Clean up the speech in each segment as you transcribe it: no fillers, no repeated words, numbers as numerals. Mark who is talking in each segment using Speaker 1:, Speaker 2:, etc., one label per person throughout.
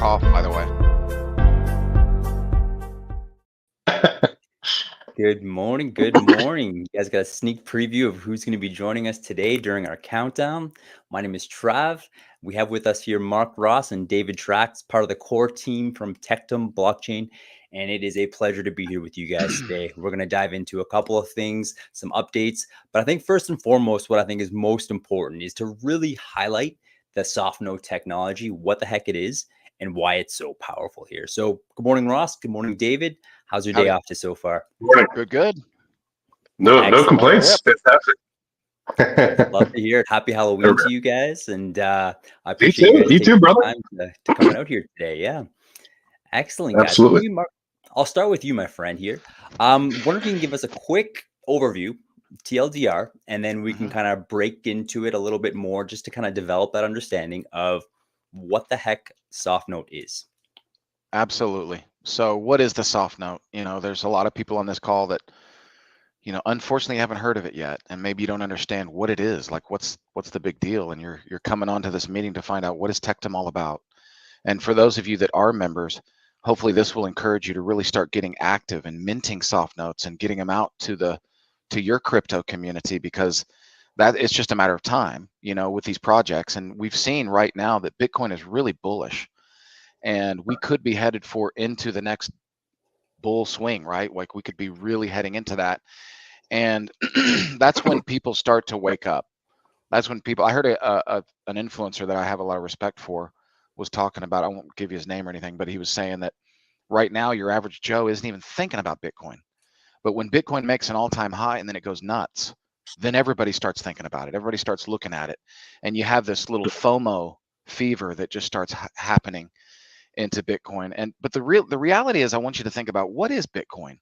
Speaker 1: cough, by the way.
Speaker 2: Good morning. Good morning. You guys got a sneak preview of who's going to be joining us today during our countdown. My name is Trav. We have with us here Mark Ross and David Trax, part of the core team from Tectum Blockchain. And it is a pleasure to be here with you guys today. We're going to dive into a couple of things, some updates. But I think first and foremost, what I think is most important is to really highlight the SoftNote technology, what the heck it is, and why it's so powerful here. So good morning, Ross. Good morning, David. How's your day off to so far?
Speaker 3: Morning.
Speaker 1: Good.
Speaker 3: No complaints. Fantastic.
Speaker 2: Love to hear it. Happy Halloween to you guys, and I
Speaker 3: You
Speaker 2: appreciate you guys
Speaker 3: too,
Speaker 2: taking
Speaker 3: brother.
Speaker 2: time to coming out here today. Yeah, excellent, guys.
Speaker 3: Absolutely.
Speaker 2: Maybe Mark, I'll start with you, my friend. Here, wonder if you can give us a quick overview, TLDR, and then we can kind of break into it a little bit more, just to kind of develop that understanding of what the heck SoftNote is.
Speaker 1: Absolutely. So what is the SoftNote? You know, there's a lot of people on this call that, you know, unfortunately haven't heard of it yet, and maybe you don't understand what it is. Like, what's the big deal? And you're coming onto this meeting to find out what is Tectum all about. And for those of you that are members, hopefully this will encourage you to really start getting active and minting SoftNotes and getting them out to your crypto community, because that it's just a matter of time, you know, with these projects. And we've seen right now that Bitcoin is really bullish, and we could be headed into the next bull swing, right? Like, we could be really heading into that. And that's when people start to wake up. That's when people, I heard an influencer that I have a lot of respect for was talking about, I won't give you his name or anything, but he was saying that right now your average Joe isn't even thinking about Bitcoin. But when Bitcoin makes an all-time high and then it goes nuts, then everybody starts thinking about it. Everybody starts looking at it. And you have this little FOMO fever that just starts happening into Bitcoin. But the reality is, I want you to think about, what is Bitcoin?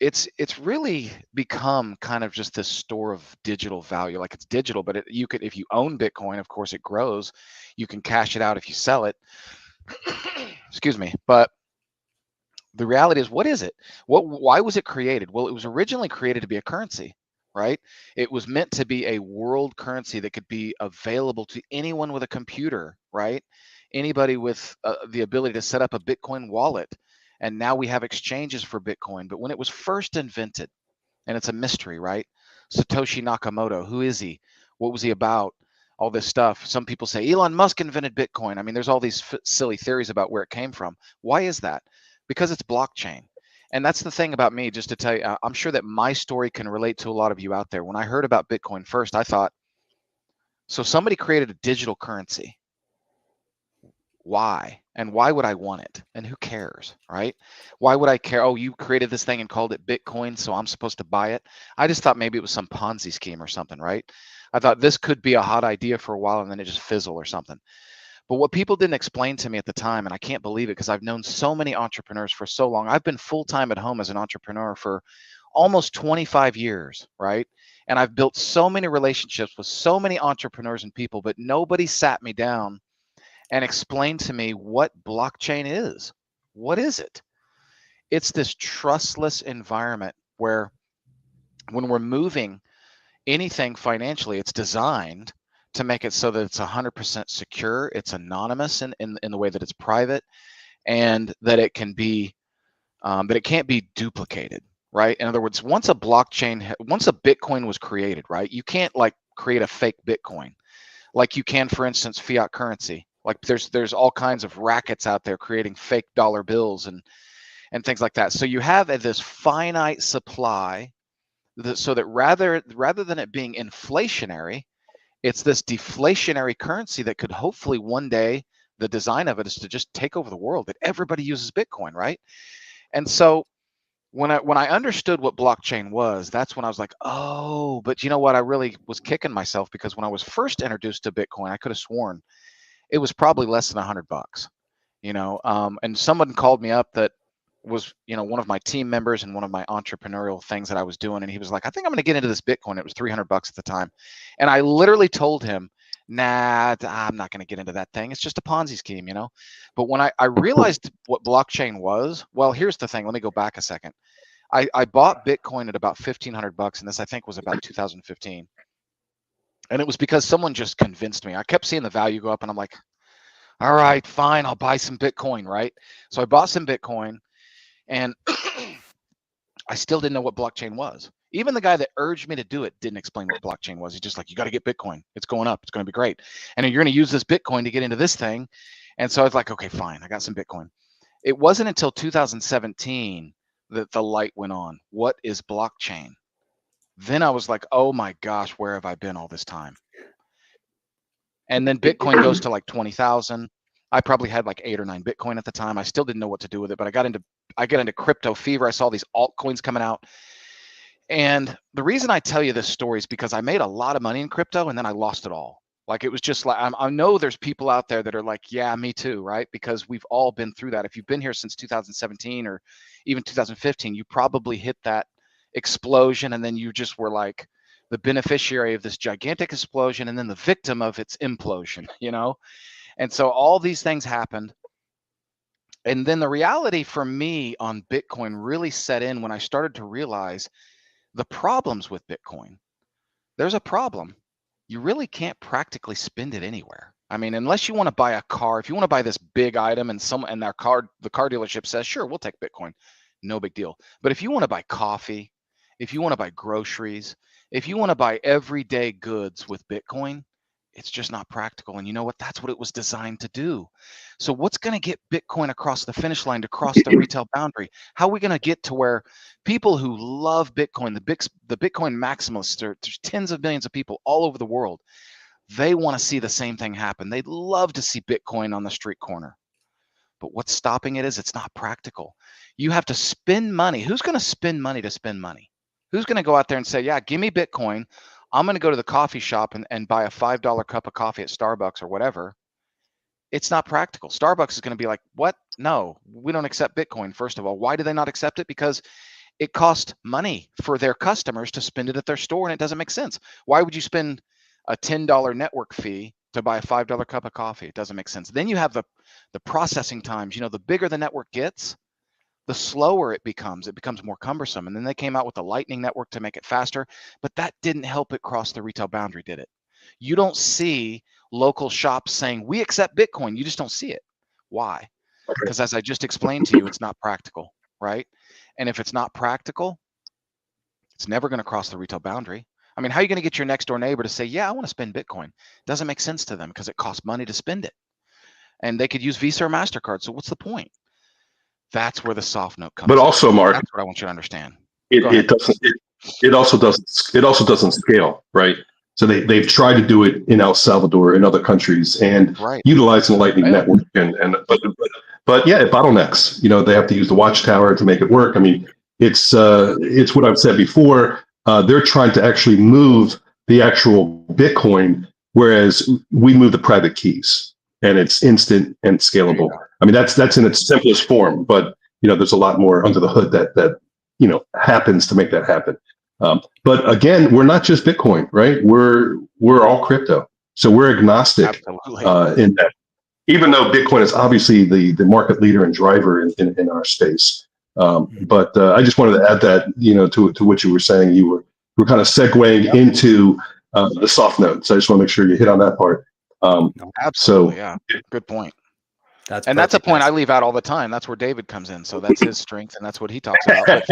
Speaker 1: It's really become kind of just this store of digital value. Like, it's digital, but you could, if you own Bitcoin, of course it grows. You can cash it out if you sell it. Excuse me. But the reality is, what is it? Why was it created? Well, it was originally created to be a currency, right? It was meant to be a world currency that could be available to anyone with a computer, right? Anybody with the ability to set up a Bitcoin wallet. And now we have exchanges for Bitcoin. But when it was first invented, and it's a mystery, right? Satoshi Nakamoto, who is he? What was he about? All this stuff. Some people say Elon Musk invented Bitcoin. I mean, there's all these silly theories about where it came from. Why is that? Because it's blockchain. And that's the thing about me, just to tell you, I'm sure that my story can relate to a lot of you out there. When I heard about Bitcoin first, I thought, so somebody created a digital currency. Why? And why would I want it? And who cares, right? Why would I care? Oh, you created this thing and called it Bitcoin, so I'm supposed to buy it. I just thought maybe it was some Ponzi scheme or something, right? I thought this could be a hot idea for a while and then it just fizzle or something. But what people didn't explain to me at the time, and I can't believe it because I've known so many entrepreneurs for so long. I've been full-time at home as an entrepreneur for almost 25 years, right? And I've built so many relationships with so many entrepreneurs and people, but nobody sat me down and explain to me what blockchain is. What is it? It's this trustless environment where, when we're moving anything financially, it's designed to make it so that it's 100% secure, it's anonymous in the way that it's private, and that it can be, that it can't be duplicated, right? In other words, once a Bitcoin was created, right, you can't like create a fake Bitcoin like you can, for instance, fiat currency. Like, there's all kinds of rackets out there creating fake dollar bills and things like that. So you have this finite supply, so that rather than it being inflationary, it's this deflationary currency that could hopefully one day, the design of it is to just take over the world, that everybody uses Bitcoin, right? And so when I understood what blockchain was, that's when I was like, oh, but you know what? I really was kicking myself, because when I was first introduced to Bitcoin, I could have sworn it was probably less than $100, you know. And someone called me up that was, you know, one of my team members and one of my entrepreneurial things that I was doing. And he was like, I think I'm going to get into this Bitcoin. It was $300 at the time. And I literally told him, nah, I'm not going to get into that thing. It's just a Ponzi scheme, you know. But when I realized what blockchain was, well, here's the thing. Let me go back a second. I bought Bitcoin at about $1,500, and this, I think, was about 2015. And it was because someone just convinced me. I kept seeing the value go up, and I'm like, all right, fine, I'll buy some Bitcoin, right? So I bought some Bitcoin, and I still didn't know what blockchain was. Even the guy that urged me to do it didn't explain what blockchain was. He's just like, you got to get Bitcoin. It's going up. It's going to be great. And you're going to use this Bitcoin to get into this thing. And so I was like, okay, fine. I got some Bitcoin. It wasn't until 2017 that the light went on. What is blockchain? Then I was like, oh my gosh, where have I been all this time? And then Bitcoin goes to like 20,000. I probably had like 8 or 9 Bitcoin at the time. I still didn't know what to do with it, but I got into crypto fever. I saw these altcoins coming out. And the reason I tell you this story is because I made a lot of money in crypto and then I lost it all. Like, it was just like, I know there's people out there that are like, yeah, me too, right? Because we've all been through that. If you've been here since 2017 or even 2015, you probably hit that explosion and then you just were like the beneficiary of this gigantic explosion and then the victim of its implosion, you know? And so all these things happened. And then the reality for me on Bitcoin really set in when I started to realize the problems with Bitcoin. There's a problem. You really can't practically spend it anywhere. I mean, unless you want to buy a car, if you want to buy this big item and the car dealership says, sure, we'll take Bitcoin, no big deal. But if you want to buy coffee, if you want to buy groceries, if you want to buy everyday goods with Bitcoin, it's just not practical. And you know what? That's what it was designed to do. So what's going to get Bitcoin across the finish line to cross the retail boundary? How are we going to get to where people who love Bitcoin, the Bitcoin maximalists, there's tens of millions of people all over the world, they want to see the same thing happen. They'd love to see Bitcoin on the street corner. But what's stopping it is it's not practical. You have to spend money. Who's going to spend money to spend money? Who's going to go out there and say, yeah, give me Bitcoin. I'm going to go to the coffee shop and buy a $5 cup of coffee at Starbucks or whatever. It's not practical. Starbucks is going to be like, what? No, we don't accept Bitcoin. First of all, why do they not accept it? Because it costs money for their customers to spend it at their store, and it doesn't make sense. Why would you spend a $10 network fee to buy a $5 cup of coffee? It doesn't make sense. Then you have the processing times. You know, the bigger the network gets, the slower it becomes more cumbersome. And then they came out with the Lightning Network to make it faster, but that didn't help it cross the retail boundary, did it? You don't see local shops saying, we accept Bitcoin. You just don't see it. Why? Because as I just explained to you, it's not practical, right? And if it's not practical, it's never going to cross the retail boundary. I mean, how are you going to get your next door neighbor to say, yeah, I want to spend Bitcoin? It doesn't make sense to them because it costs money to spend it. And they could use Visa or MasterCard. So what's the point? That's where the SoftNote comes in.
Speaker 3: But also, Mark,
Speaker 1: that's what I want you to understand.
Speaker 3: It also doesn't scale, right? So they've tried to do it in El Salvador and other countries and utilizing the Lightning Network but yeah, it bottlenecks. You know, they have to use the watchtower to make it work. I mean, it's what I've said before. They're trying to actually move the actual Bitcoin, whereas we move the private keys, and it's instant and scalable. I mean, that's in its simplest form, but you know, there's a lot more under the hood that you know happens to make that happen. But again, we're not just Bitcoin, right? We're all crypto, so we're agnostic in that. Even though Bitcoin is obviously the market leader and driver in our space, but I just wanted to add that, you know, to what you were saying. You were kind of segueing into the SoftNote, so I just want to make sure you hit on that part.
Speaker 1: Absolutely, yeah, good point. That's a point I leave out all the time. That's where David comes in. So that's his strength, and that's what he talks about. But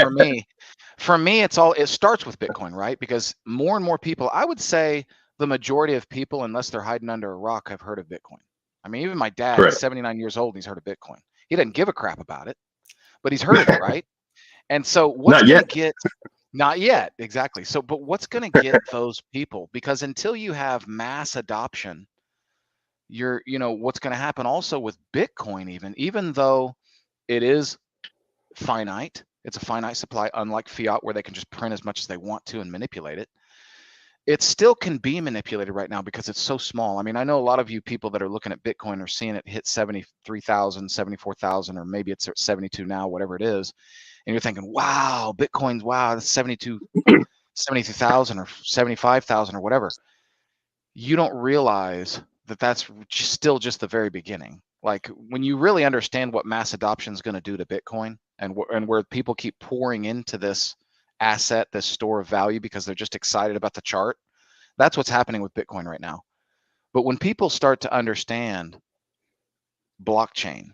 Speaker 1: for me, it starts with Bitcoin, right? Because more and more people, I would say the majority of people, unless they're hiding under a rock, have heard of Bitcoin. I mean, even my dad is 79 years old, and he's heard of Bitcoin. He doesn't give a crap about it, but he's heard of it, right? And so what's going to get, not yet, exactly. So, but what's going to get those people? Because until you have mass adoption, you know, what's going to happen also with Bitcoin, even though it is finite, it's a finite supply, unlike fiat where they can just print as much as they want to and manipulate it. It still can be manipulated right now because it's so small. I mean, I know a lot of you people that are looking at Bitcoin are seeing it hit 73,000, 74,000, or maybe it's at 72 now, whatever it is. And you're thinking, wow, Bitcoin's, wow, that's 72,000 or 75,000 or whatever. You don't realize that that's still just the very beginning. Like when you really understand what mass adoption is going to do to Bitcoin and where people keep pouring into this asset, this store of value, because they're just excited about the chart. That's what's happening with Bitcoin right now. But when people start to understand blockchain.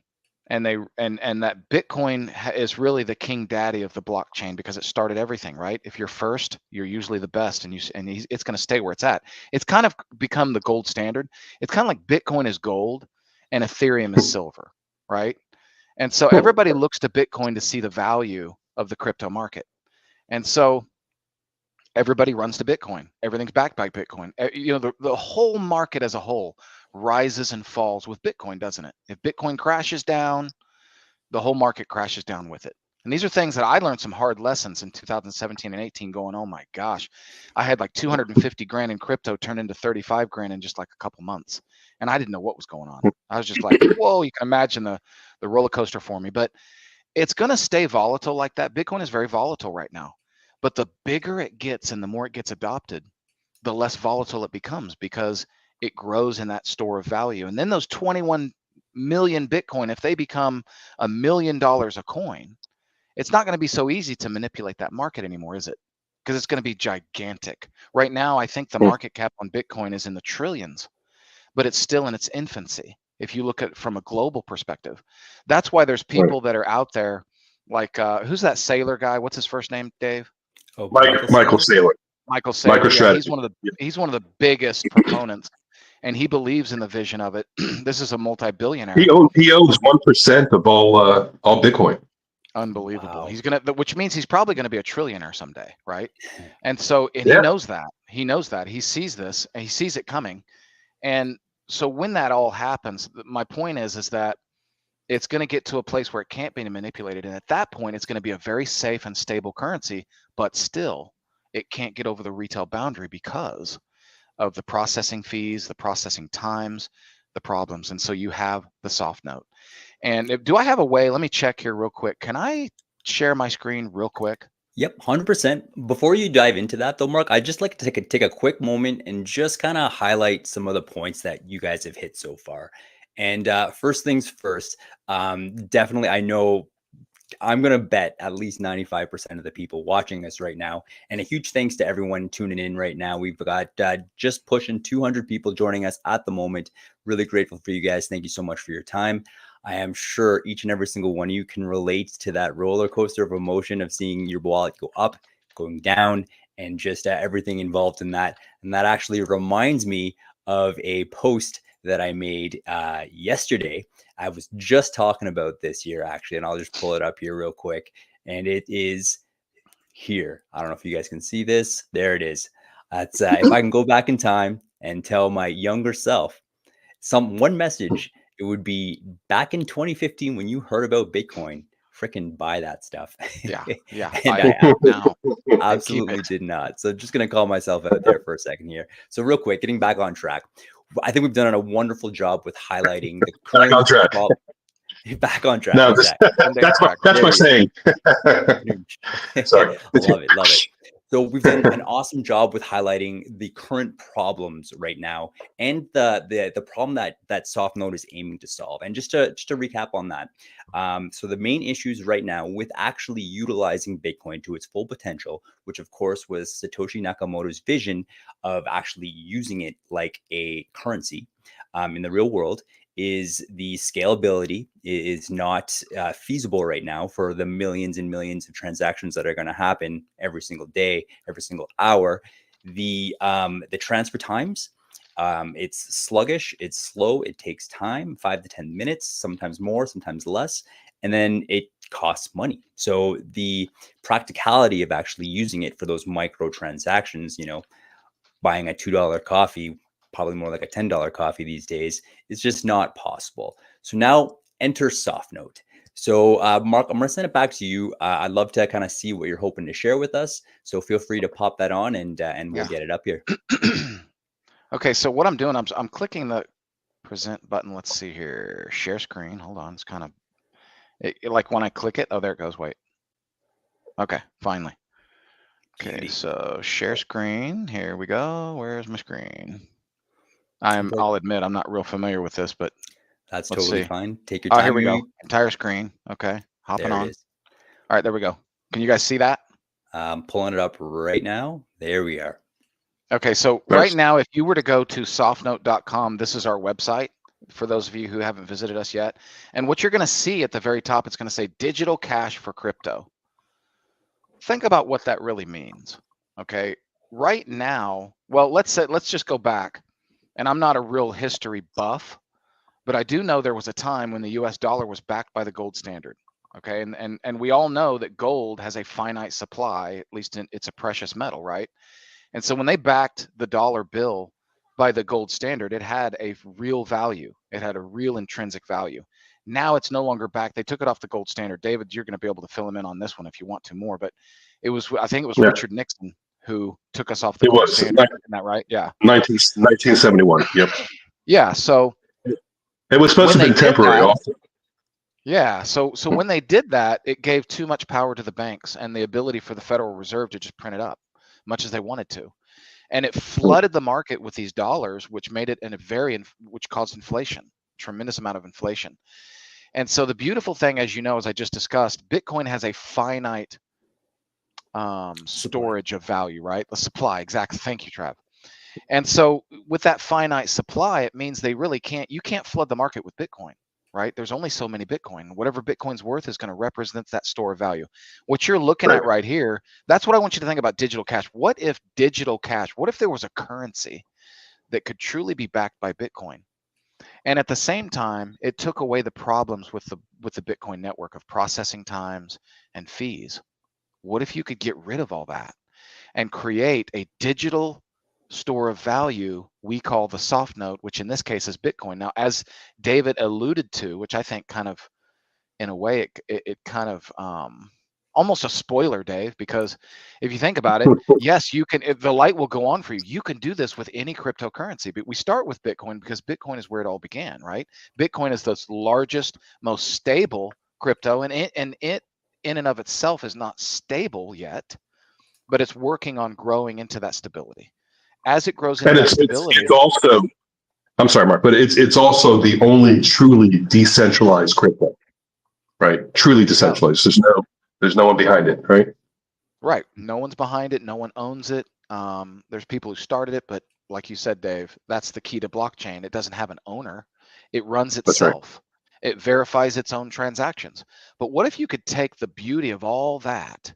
Speaker 1: And that Bitcoin is really the king daddy of the blockchain because it started everything, right? If you're first, you're usually the best, and it's going to stay where it's at. It's kind of become the gold standard. It's kind of like Bitcoin is gold and Ethereum is silver, right? And so everybody looks to Bitcoin to see the value of the crypto market. And so everybody runs to Bitcoin. Everything's backed by Bitcoin. You know, the whole market as a whole rises and falls with Bitcoin, doesn't it? If Bitcoin crashes down, the whole market crashes down with it. And these are things that I learned some hard lessons in 2017 and 18 going, oh my gosh, I had like 250 grand in crypto turn into 35 grand in just like a couple months. And I didn't know what was going on. I was just like, whoa, you can imagine the roller coaster for me. But it's going to stay volatile like that. Bitcoin is very volatile right now. But the bigger it gets and the more it gets adopted, the less volatile it becomes because it grows in that store of value. And then those 21 million Bitcoin, if they become $1 million a coin, it's not going to be so easy to manipulate that market anymore, is it? Because it's going to be gigantic. Right now, I think the market cap on Bitcoin is in the trillions, but it's still in its infancy. If you look at it from a global perspective, that's why there's people that are out there like, who's that Saylor guy? What's his first name, Dave?
Speaker 3: Oh, Michael Saylor.
Speaker 1: Michael Saylor. Yeah, he's one of the biggest proponents, and he believes in the vision of it. This is a multi-billionaire.
Speaker 3: He owns 1% of all Bitcoin.
Speaker 1: Unbelievable. Wow. He's which means he's probably going to be a trillionaire someday, right? And so, and he knows that. He knows that. He sees this, and he sees it coming. And so, when that all happens, my point is that it's going to get to a place where it can't be manipulated, and at that point, it's going to be a very safe and stable currency. But still, it can't get over the retail boundary because of the processing fees, the processing times, the problems. And so you have the SoftNote. And do I have a way? Let me check here real quick. Can I share my screen real quick?
Speaker 2: Yep, 100%. Before you dive into that though, Mark, I'd just like to take a quick moment and just kind of highlight some of the points that you guys have hit so far. And first things first, definitely, I know I'm going to bet at least 95% of the people watching us right now. And a huge thanks to everyone tuning in right now. We've got just pushing 200 people joining us at the moment. Really grateful for you guys. Thank you so much for your time. I am sure each and every single one of you can relate to that roller coaster of emotion of seeing your wallet go up, going down, and just everything involved in that. And that actually reminds me of a post that I made yesterday. I was just talking about this here actually, and I'll just pull it up here real quick. And it is here. I don't know if you guys can see this. There it is. That's if I can go back in time and tell my younger self one message, it would be back in 2015 when you heard about Bitcoin, freaking buy that stuff.
Speaker 1: Yeah.
Speaker 2: And I now absolutely did not. So just going to call myself out there for a second here. So real quick, getting back on track. I think we've done a wonderful job with highlighting the current
Speaker 3: back on track.
Speaker 2: Back on track.
Speaker 3: No, that's my saying. Sorry.
Speaker 2: Love it. So we've done an awesome job with highlighting the current problems right now and the problem that SoftNote is aiming to solve. And just to recap on that, so the main issues right now with actually utilizing Bitcoin to its full potential, which of course was Satoshi Nakamoto's vision of actually using it like a currency in the real world, is the scalability is not feasible right now for the millions and millions of transactions that are going to happen every single day, every single hour. The transfer times, it's sluggish, it's slow, it takes time, 5 to 10 minutes, sometimes more, sometimes less, and then it costs money. So the practicality of actually using it for those micro transactions, buying a $2 coffee, probably more like a $10 coffee these days, it's just not possible. So now enter SoftNote. So Mark, I'm going to send it back to you. I'd love to kind of see what you're hoping to share with us. So feel free to pop that on and we'll get it up here.
Speaker 1: Okay, so what I'm doing, I'm clicking the present button. Let's see here. Share screen. Hold on. It's kind of like when I click it. Oh, there it goes. Wait. Okay, finally. Okay, so share screen. Here we go. Where's my screen? I'll admit I'm not real familiar with this, but
Speaker 2: that's totally fine. Take your time.
Speaker 1: Oh, here we go. Entire screen. Okay, hopping on. All right, there we go. Can you guys see that?
Speaker 2: I'm pulling it up right now. There we are.
Speaker 1: Okay, so right now, if you were to go to softnote.com, this is our website. for those of you who haven't visited us yet. And what you're going to see at the very top, it's going to say digital cash for crypto. Think about what that really means. Okay. Right now, well, let's just go back. And I'm not a real history buff, but I do know there was a time when the US dollar was backed by the gold standard. Okay. And we all know that gold has a finite supply, at least it's a precious metal, right? And so when they backed the dollar bill by the gold standard, it had a real value. It had a real intrinsic value. Now it's no longer backed. They took it off the gold standard. David, you're going to be able to fill him in on this one if you want to more, but I think it was Richard Nixon who took us off the gold standard. Isn't that right? Yeah.
Speaker 3: 1971. Yep.
Speaker 1: Yeah. So
Speaker 3: it was supposed to be temporary also.
Speaker 1: Yeah. So when they did that, it gave too much power to the banks and the ability for the Federal Reserve to just print it up much as they wanted to. And it flooded the market with these dollars, which made it which caused inflation, tremendous amount of inflation. And so the beautiful thing, as you know, as I just discussed, Bitcoin has a finite storage of value, right? The supply, exactly. Thank you, Trav. And so with that finite supply, it means you can't flood the market with Bitcoin, right? There's only so many Bitcoin. Whatever Bitcoin's worth is going to represent that store of value. What you're looking at right here, that's what I want you to think about digital cash. What if there was a currency that could truly be backed by Bitcoin? And at the same time, it took away the problems with the Bitcoin network of processing times and fees. What if you could get rid of all that and create a digital store of value we call the SoftNote, which in this case is Bitcoin? Now, as David alluded to, which I think kind of, in a way, it kind of almost a spoiler, Dave, because if you think about it, yes, you can. The light will go on for you. You can do this with any cryptocurrency, but we start with Bitcoin because Bitcoin is where it all began, right? Bitcoin is the largest, most stable crypto, and it in and of itself is not stable yet, but it's working on growing into that stability. As it grows into that stability,
Speaker 3: it's also, I'm sorry, Mark, but it's also the only truly decentralized crypto, right? Truly decentralized. There's no one behind it, right?
Speaker 1: Right. No one's behind it. No one owns it. There's people who started it, but like you said, Dave, that's the key to blockchain. It doesn't have an owner. It runs itself. Right. It verifies its own transactions. But what if you could take the beauty of all that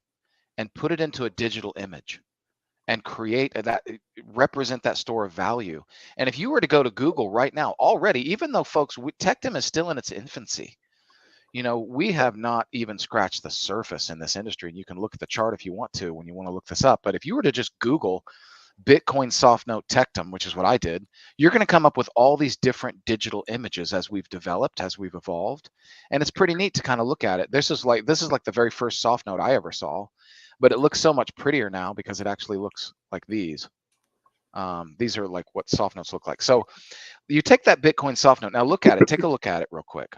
Speaker 1: and put it into a digital image and represent that store of value? And if you were to go to Google right now, already, even though folks, Tectum is still in its infancy, we have not even scratched the surface in this industry. And you can look at the chart if you want to, when you want to look this up. But if you were to just Google Bitcoin SoftNote Tectum, which is what I did, you're going to come up with all these different digital images as we've developed, as we've evolved. And it's pretty neat to kind of look at it. This is like the very first SoftNote I ever saw, but it looks so much prettier now because it actually looks like these. These are like what SoftNotes look like. So you take that Bitcoin SoftNote, now look at it, take a look at it real quick.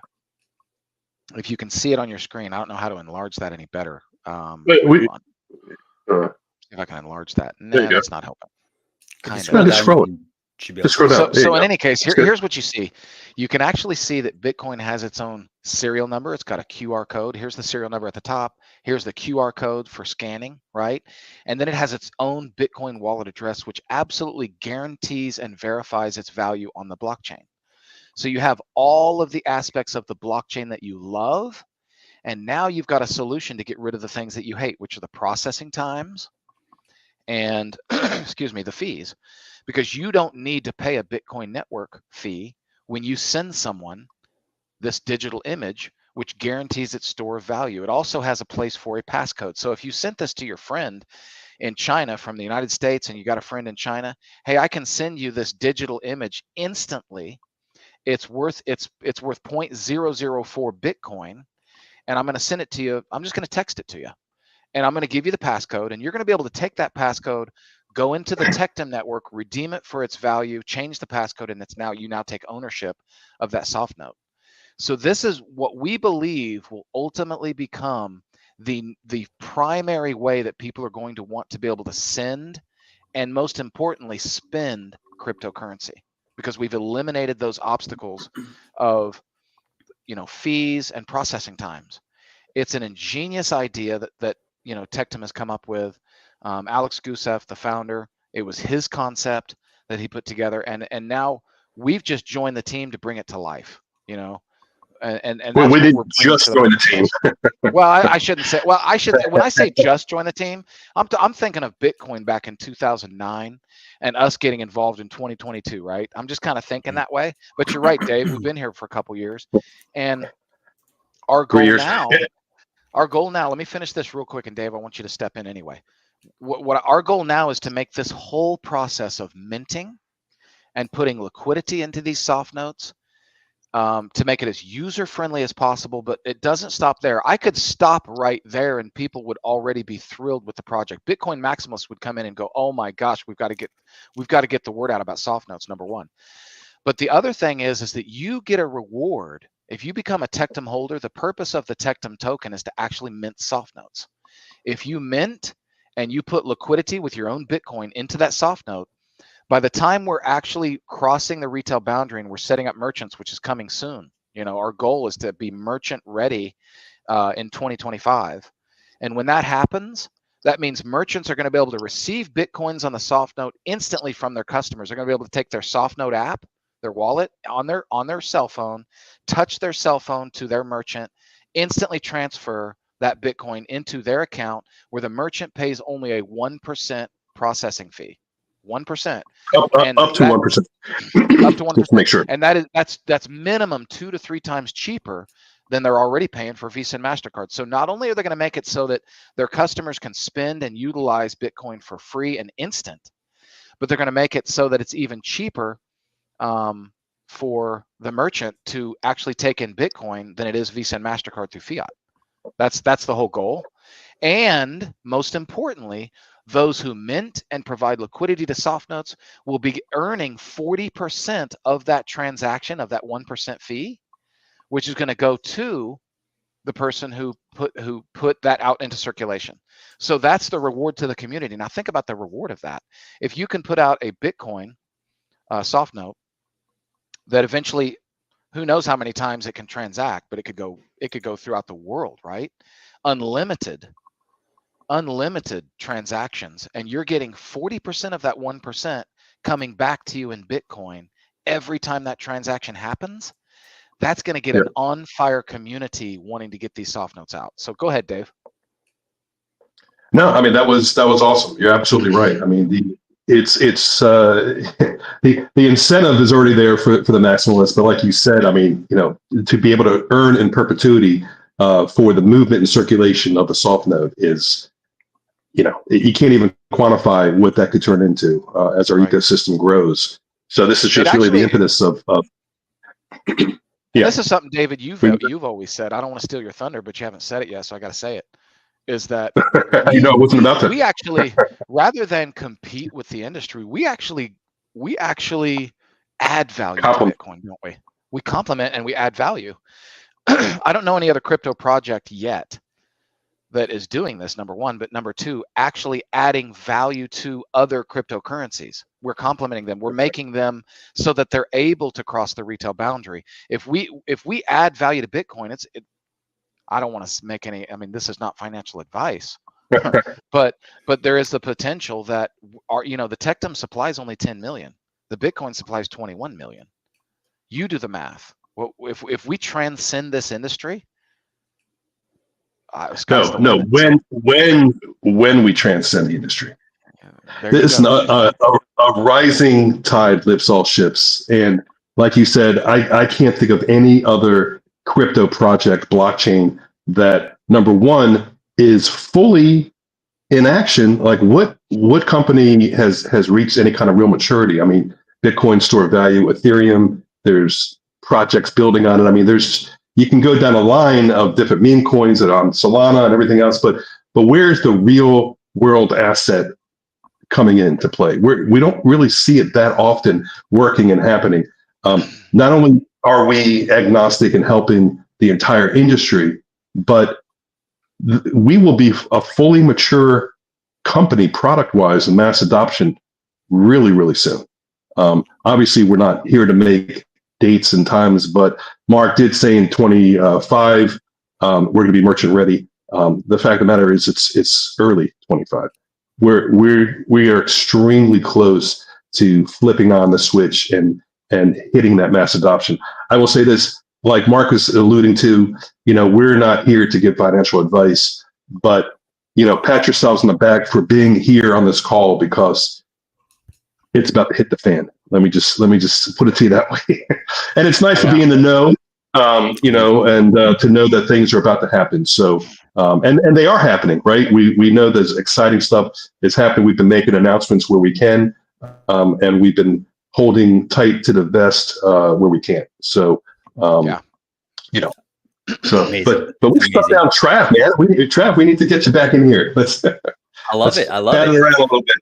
Speaker 1: If you can see it on your screen, I don't know how to enlarge that any better. See if I can enlarge that. No, that's not helping.
Speaker 3: Just scroll down.
Speaker 1: So in any case, here's what you see. You can actually see that Bitcoin has its own serial number. It's got a QR code. Here's the serial number at the top. Here's the QR code for scanning, right? And then it has its own Bitcoin wallet address, which absolutely guarantees and verifies its value on the blockchain. So you have all of the aspects of the blockchain that you love, and now you've got a solution to get rid of the things that you hate, which are the processing times and the fees, because you don't need to pay a Bitcoin network fee when you send someone this digital image, which guarantees its store of value. It also has a place for a passcode. So if you sent this to your friend in China from the United States and you got a friend in China, hey, I can send you this digital image instantly. It's worth 0.004 Bitcoin, and I'm going to send it to you. I'm just going to text it to you, and I'm going to give you the passcode, and you're going to be able to take that passcode, go into the Tectum network, redeem it for its value, change the passcode, and you now take ownership of that SoftNote. So this is what we believe will ultimately become the primary way that people are going to want to be able to send and, most importantly, spend cryptocurrency, because we've eliminated those obstacles of fees and processing times. It's an ingenious idea that Tectum has come up with. Alex Gusev, the founder, it was his concept that he put together, and now We've just joined the team to bring it to life, you know, and that's
Speaker 3: we
Speaker 1: what
Speaker 3: didn't
Speaker 1: we're bringing
Speaker 3: just
Speaker 1: to
Speaker 3: join the team.
Speaker 1: Well, I shouldn't say. Well, I should. When I say just join the team, I'm thinking of Bitcoin back in 2009 and us getting involved in 2022. Right? I'm just kind of thinking that way. But you're right, Dave. We've been here for a couple years, and our
Speaker 3: 3
Speaker 1: goal
Speaker 3: years.
Speaker 1: now. Our goal now. Let me finish this real quick, and Dave, I want you to step in anyway. What our goal now is to make this whole process of minting and putting liquidity into these soft notes. To make it as user-friendly as possible, but it doesn't stop there. I could stop right there and people would already be thrilled with the project. Bitcoin maximalists would come in and go, oh my gosh, we've got to get the word out about soft notes, number one. But the other thing is that you get a reward. If you become a Tectum holder, the purpose of the Tectum token is to actually mint soft notes. If you mint and you put liquidity with your own Bitcoin into that soft note, by the time we're actually crossing the retail boundary and we're setting up merchants, which is coming soon, you know, our goal is to be merchant ready in 2025. And when that happens, that means merchants are going to be able to receive Bitcoins on the soft note instantly from their customers. They're going to be able to take their soft note app, their wallet on their cell phone, touch their cell phone to their merchant, instantly transfer that Bitcoin into their account where the merchant pays only a 1% processing fee. 1%.
Speaker 3: Up to 1%.
Speaker 1: Up to 1%.
Speaker 3: Just to make sure.
Speaker 1: And that's minimum 2 to 3 times cheaper than they're already paying for Visa and MasterCard. So not only are they going to make it so that their customers can spend and utilize Bitcoin for free and instant, but they're going to make it so that it's even cheaper for the merchant to actually take in Bitcoin than it is Visa and MasterCard through fiat. That's the whole goal. And most importantly, those who mint and provide liquidity to soft notes will be earning 40% of that transaction, of that 1% fee, which is going to go to the person who put that out into circulation. So that's the reward to the community. Now think about the reward of that. If you can put out a Bitcoin soft note that eventually, who knows how many times it can transact, but it could go throughout the world, right? Unlimited transactions, and you're getting 40% of that 1% coming back to you in Bitcoin every time that transaction happens. That's going to get an on fire community wanting to get these soft notes out. So go ahead, Dave.
Speaker 3: No, I mean that was awesome. You're absolutely right. I mean the incentive is already there for the maximalists, but like you said, I mean, you know, to be able to earn in perpetuity for the movement and circulation of the soft node is, you know, you can't even quantify what that could turn into as our ecosystem grows. So this is just really the impetus of
Speaker 1: yeah. This is something, David, you've always said. I don't want to steal your thunder, but you haven't said it yet, so I got to say it. Is that
Speaker 3: you know, it wasn't about that.
Speaker 1: We actually, rather than compete with the industry, we actually add value to Bitcoin, don't we? We complement and we add value. I don't know any other crypto project yet that is doing this, number one, but number two, actually adding value to other cryptocurrencies. We're complementing them. We're making them so that they're able to cross the retail boundary. If we add value to Bitcoin, I don't want to make any, I mean, this is not financial advice, but there is the potential that the Tectum supply is only 10 million. The Bitcoin supply is 21 million. You do the math. Well, if we transcend this industry,
Speaker 3: when we transcend the industry, listen, a rising tide lifts all ships, and like you said, I can't think of any other crypto project blockchain that, number one, is fully in action. Like what company has reached any kind of real maturity? I mean, Bitcoin store of value, Ethereum, there's projects building on it. I mean, you can go down a line of different meme coins that are on Solana and everything else, but where's the real world asset coming into play? We don't really see it that often working and happening. Not only are we agnostic in helping the entire industry, but we will be a fully mature company product-wise and mass adoption really, really soon. Obviously, we're not here to make dates and times, but Mark did say in 25 we're going to be merchant ready. The fact of the matter is it's early 25. We are extremely close to flipping on the switch and and hitting that mass adoption. I will say this, like Mark was alluding to, we're not here to give financial advice, but, pat yourselves on the back for being here on this call, because it's about to hit the fan. Let me just put it to you that way. And it's nice to be in the know, and to know that things are about to happen. So, and they are happening, right? We know there's exciting stuff is happening. We've been making announcements where we can, and we've been holding tight to the vest where we can. So, so,
Speaker 2: Amazing.
Speaker 3: but we stuck down Trav, man. We need to get you back in here.
Speaker 2: I love it. I love
Speaker 3: it. Around a little bit.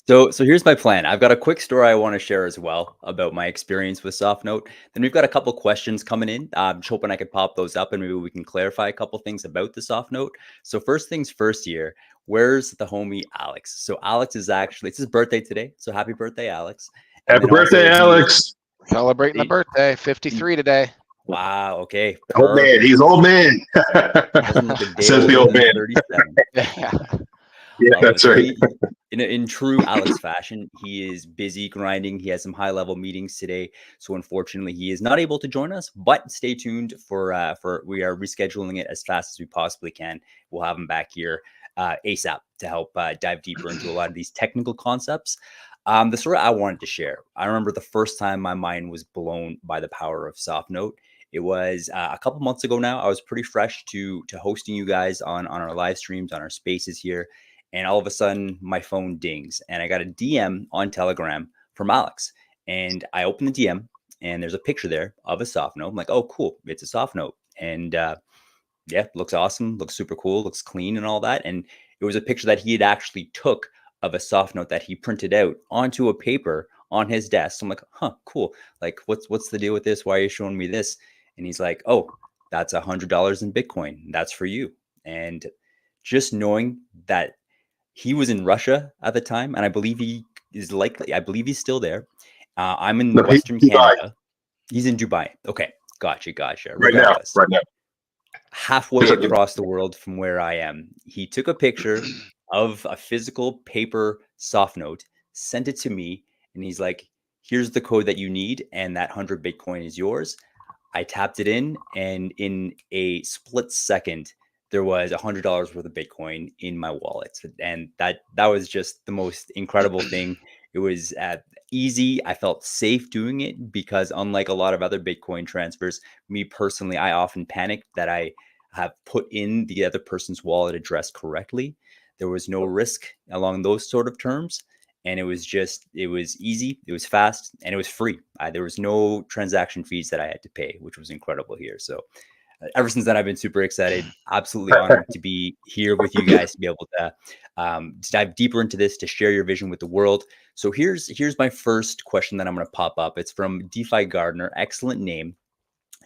Speaker 2: So here's my plan. I've got a quick story I want to share as well about my experience with SoftNote. Then we've got a couple questions coming in. I'm just hoping I could pop those up and maybe we can clarify a couple things about the SoftNote. So first things first here, where's the homie Alex? So Alex is actually, it's his birthday today. So happy birthday, Alex.
Speaker 3: Happy birthday, Alex.
Speaker 1: Celebrating the birthday, 53 today.
Speaker 2: Wow. Okay.
Speaker 3: Old man. He's old man. Says the old man.
Speaker 2: 37.
Speaker 3: Yeah, that's right.
Speaker 2: In true Alex fashion, he is busy grinding. He has some high level meetings today, so unfortunately, he is not able to join us. But stay tuned for we are rescheduling it as fast as we possibly can. We'll have him back here ASAP to help dive deeper into a lot of these technical concepts. The story I wanted to share. I remember the first time my mind was blown by the power of SoftNote. It was a couple months ago now. I was pretty fresh to hosting you guys on our live streams, on our spaces here. And all of a sudden, my phone dings, and I got a DM on Telegram from Alex. And I open the DM, and there's a picture there of a SoftNote. I'm like, oh, cool, it's a SoftNote. And looks awesome, looks super cool, looks clean and all that. And it was a picture that he had actually took of a SoftNote that he printed out onto a paper on his desk. So I'm like, huh, cool. Like, what's the deal with this? Why are you showing me this? And he's like, oh, that's $100 in Bitcoin. That's for you. And just knowing that he was in Russia at the time, and I believe he's still there. I'm in Western Canada. He's in Dubai. Okay, gotcha.
Speaker 3: Right now.
Speaker 2: Halfway across the world from where I am, he took a picture of a physical paper SoftNote, sent it to me, and he's like, here's the code that you need, and that 100 Bitcoin is yours. I tapped it in, and in a split second, there was $100 worth of Bitcoin in my wallet. And that was just the most incredible thing. It was easy. I felt safe doing it because unlike a lot of other Bitcoin transfers, me personally, I often panic that I have put in the other person's wallet address correctly. There was no risk along those sort of terms. And it was easy, it was fast, and it was free. There was no transaction fees that I had to pay, which was incredible here. So ever since then, I've been super excited, absolutely honored to be here with you guys, to be able to dive deeper into this, to share your vision with the world. So here's my first question that I'm going to pop up. It's from DeFi Gardener, excellent name.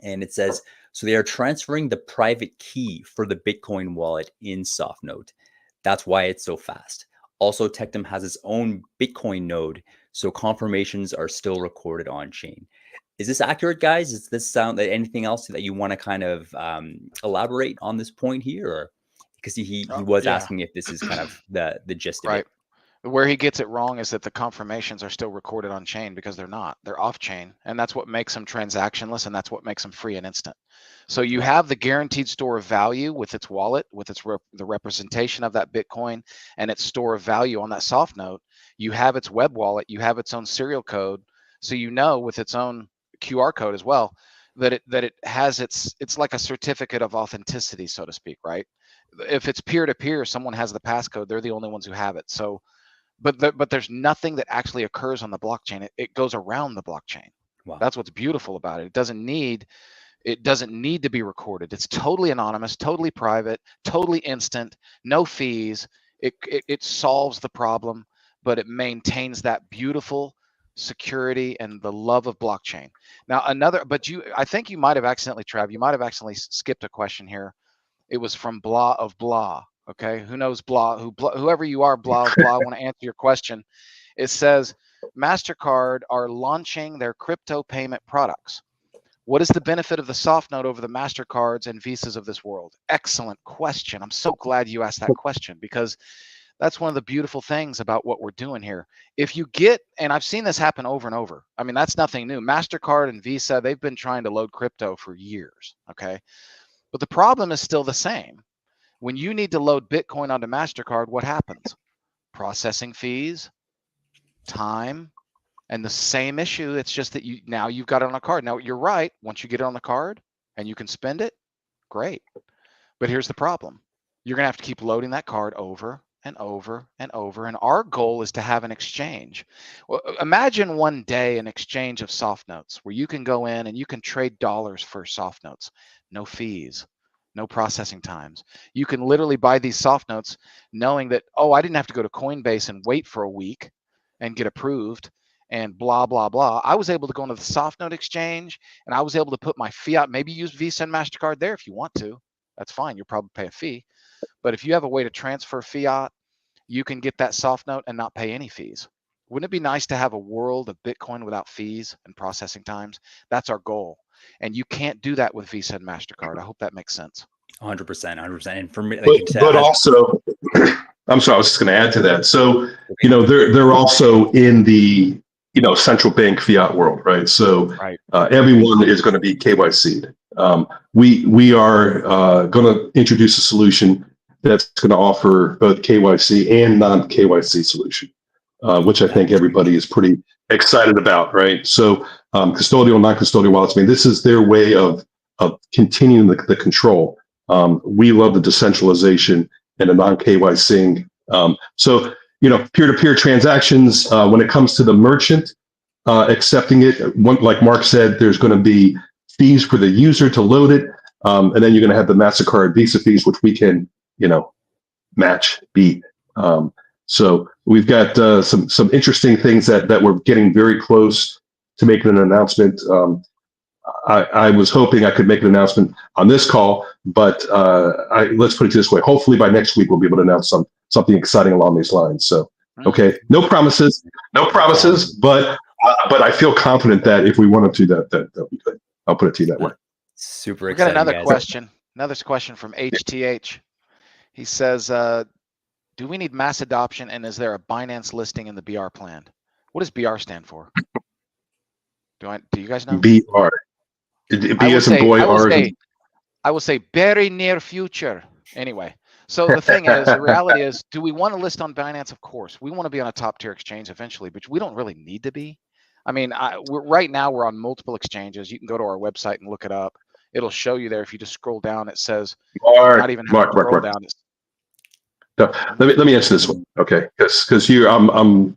Speaker 2: And it says, so they are transferring the private key for the Bitcoin wallet in SoftNote. That's why it's so fast. Also, Tectum has its own Bitcoin node, so confirmations are still recorded on chain. Is this accurate, guys? Does this sound like anything else that you want to kind of elaborate on this point here? Or because he was asking if this is kind of the gist of it.
Speaker 1: Where he gets it wrong is that the confirmations are still recorded on chain, because they're not. They're off chain, and that's what makes them transactionless, and that's what makes them free and instant. So you have the guaranteed store of value with its wallet, with its the representation of that Bitcoin and its store of value on that SoftNote. You have its web wallet, you have its own serial code, so with its own QR code as well, that it has it's like a certificate of authenticity, so to speak, right? If it's peer-to-peer, someone has the passcode, they're the only ones who have it. So but there's nothing that actually occurs on the blockchain. It goes around the blockchain.
Speaker 2: Wow.
Speaker 1: That's what's beautiful about it. It doesn't need to be recorded. It's totally anonymous, totally private, totally instant, no fees. It solves the problem, but it maintains that beautiful security and the love of blockchain. Now I think you might have accidentally, Trav, you might have accidentally skipped a question here. It was from Blah of Blah. Okay, who knows Blah? Whoever you are, Blah of Blah, I want to answer your question. It says MasterCard are launching their crypto payment products. What is the benefit of the SoftNote over the MasterCards and Visas of this world? Excellent question. I'm so glad you asked that question, because That's one of the beautiful things about what we're doing here. If you get, and I've seen this happen over and over. I mean, that's nothing new. MasterCard and Visa, they've been trying to load crypto for years, okay? But the problem is still the same. When you need to load Bitcoin onto MasterCard, what happens? Processing fees, time, and the same issue. It's just that now you've got it on a card. Now, you're right. Once you get it on the card and you can spend it, great. But here's the problem. You're going to have to keep loading that card over and over and over. And our goal is to have an exchange. Well, imagine one day an exchange of SoftNotes where you can go in and you can trade dollars for SoftNotes. No fees, no processing times. You can literally buy these SoftNotes knowing that, oh, I didn't have to go to Coinbase and wait for a week and get approved and blah, blah, blah. I was able to go into the SoftNote exchange and I was able to put my fiat, maybe use Visa and MasterCard there if you want to. That's fine. You'll probably pay a fee. But if you have a way to transfer fiat, you can get that SoftNote and not pay any fees. Wouldn't it be nice to have a world of Bitcoin without fees and processing times? That's our goal. And you can't do that with Visa and MasterCard. I hope that makes sense.
Speaker 2: 100%, 100%. And for me,
Speaker 3: but also, I'm sorry, I was just going to add to that. So, they're also in the, central bank fiat world, right? So everyone is going to be KYC'd. We are going to introduce a solution that's going to offer both KYC and non-KYC solution, which I think everybody is pretty excited about, right? So custodial, non-custodial wallets, I mean, this is their way of continuing the control. We love the decentralization and the non-KYC. So, peer-to-peer transactions, when it comes to the merchant accepting it, like Mark said, there's going to be fees for the user to load it. And then you're going to have the MasterCard Visa fees, which we can, match, beat. So we've got some interesting things that we're getting very close to making an announcement. I was hoping I could make an announcement on this call, but let's put it this way. Hopefully by next week, we'll be able to announce something exciting along these lines. So, okay, no promises, but I feel confident that if we wanted to, that'd be good. I'll put it to you that way.
Speaker 2: Super
Speaker 1: exciting. We got another
Speaker 2: guys.
Speaker 1: question. Another question from HTH. He says, do we need mass adoption, and is there a Binance listing in the BR plan? What does BR stand for? Do you guys know?
Speaker 3: BR. B as in boy, R.
Speaker 1: I will say very near future. Anyway, so the thing is, the reality is, do we want to list on Binance? Of course. We want to be on a top tier exchange eventually, but we don't really need to be. I mean, right now we're on multiple exchanges. You can go to our website and look it up. It'll show you there. If you just scroll down, it says not even scroll down.
Speaker 3: No, let me answer this one, okay? Because I'm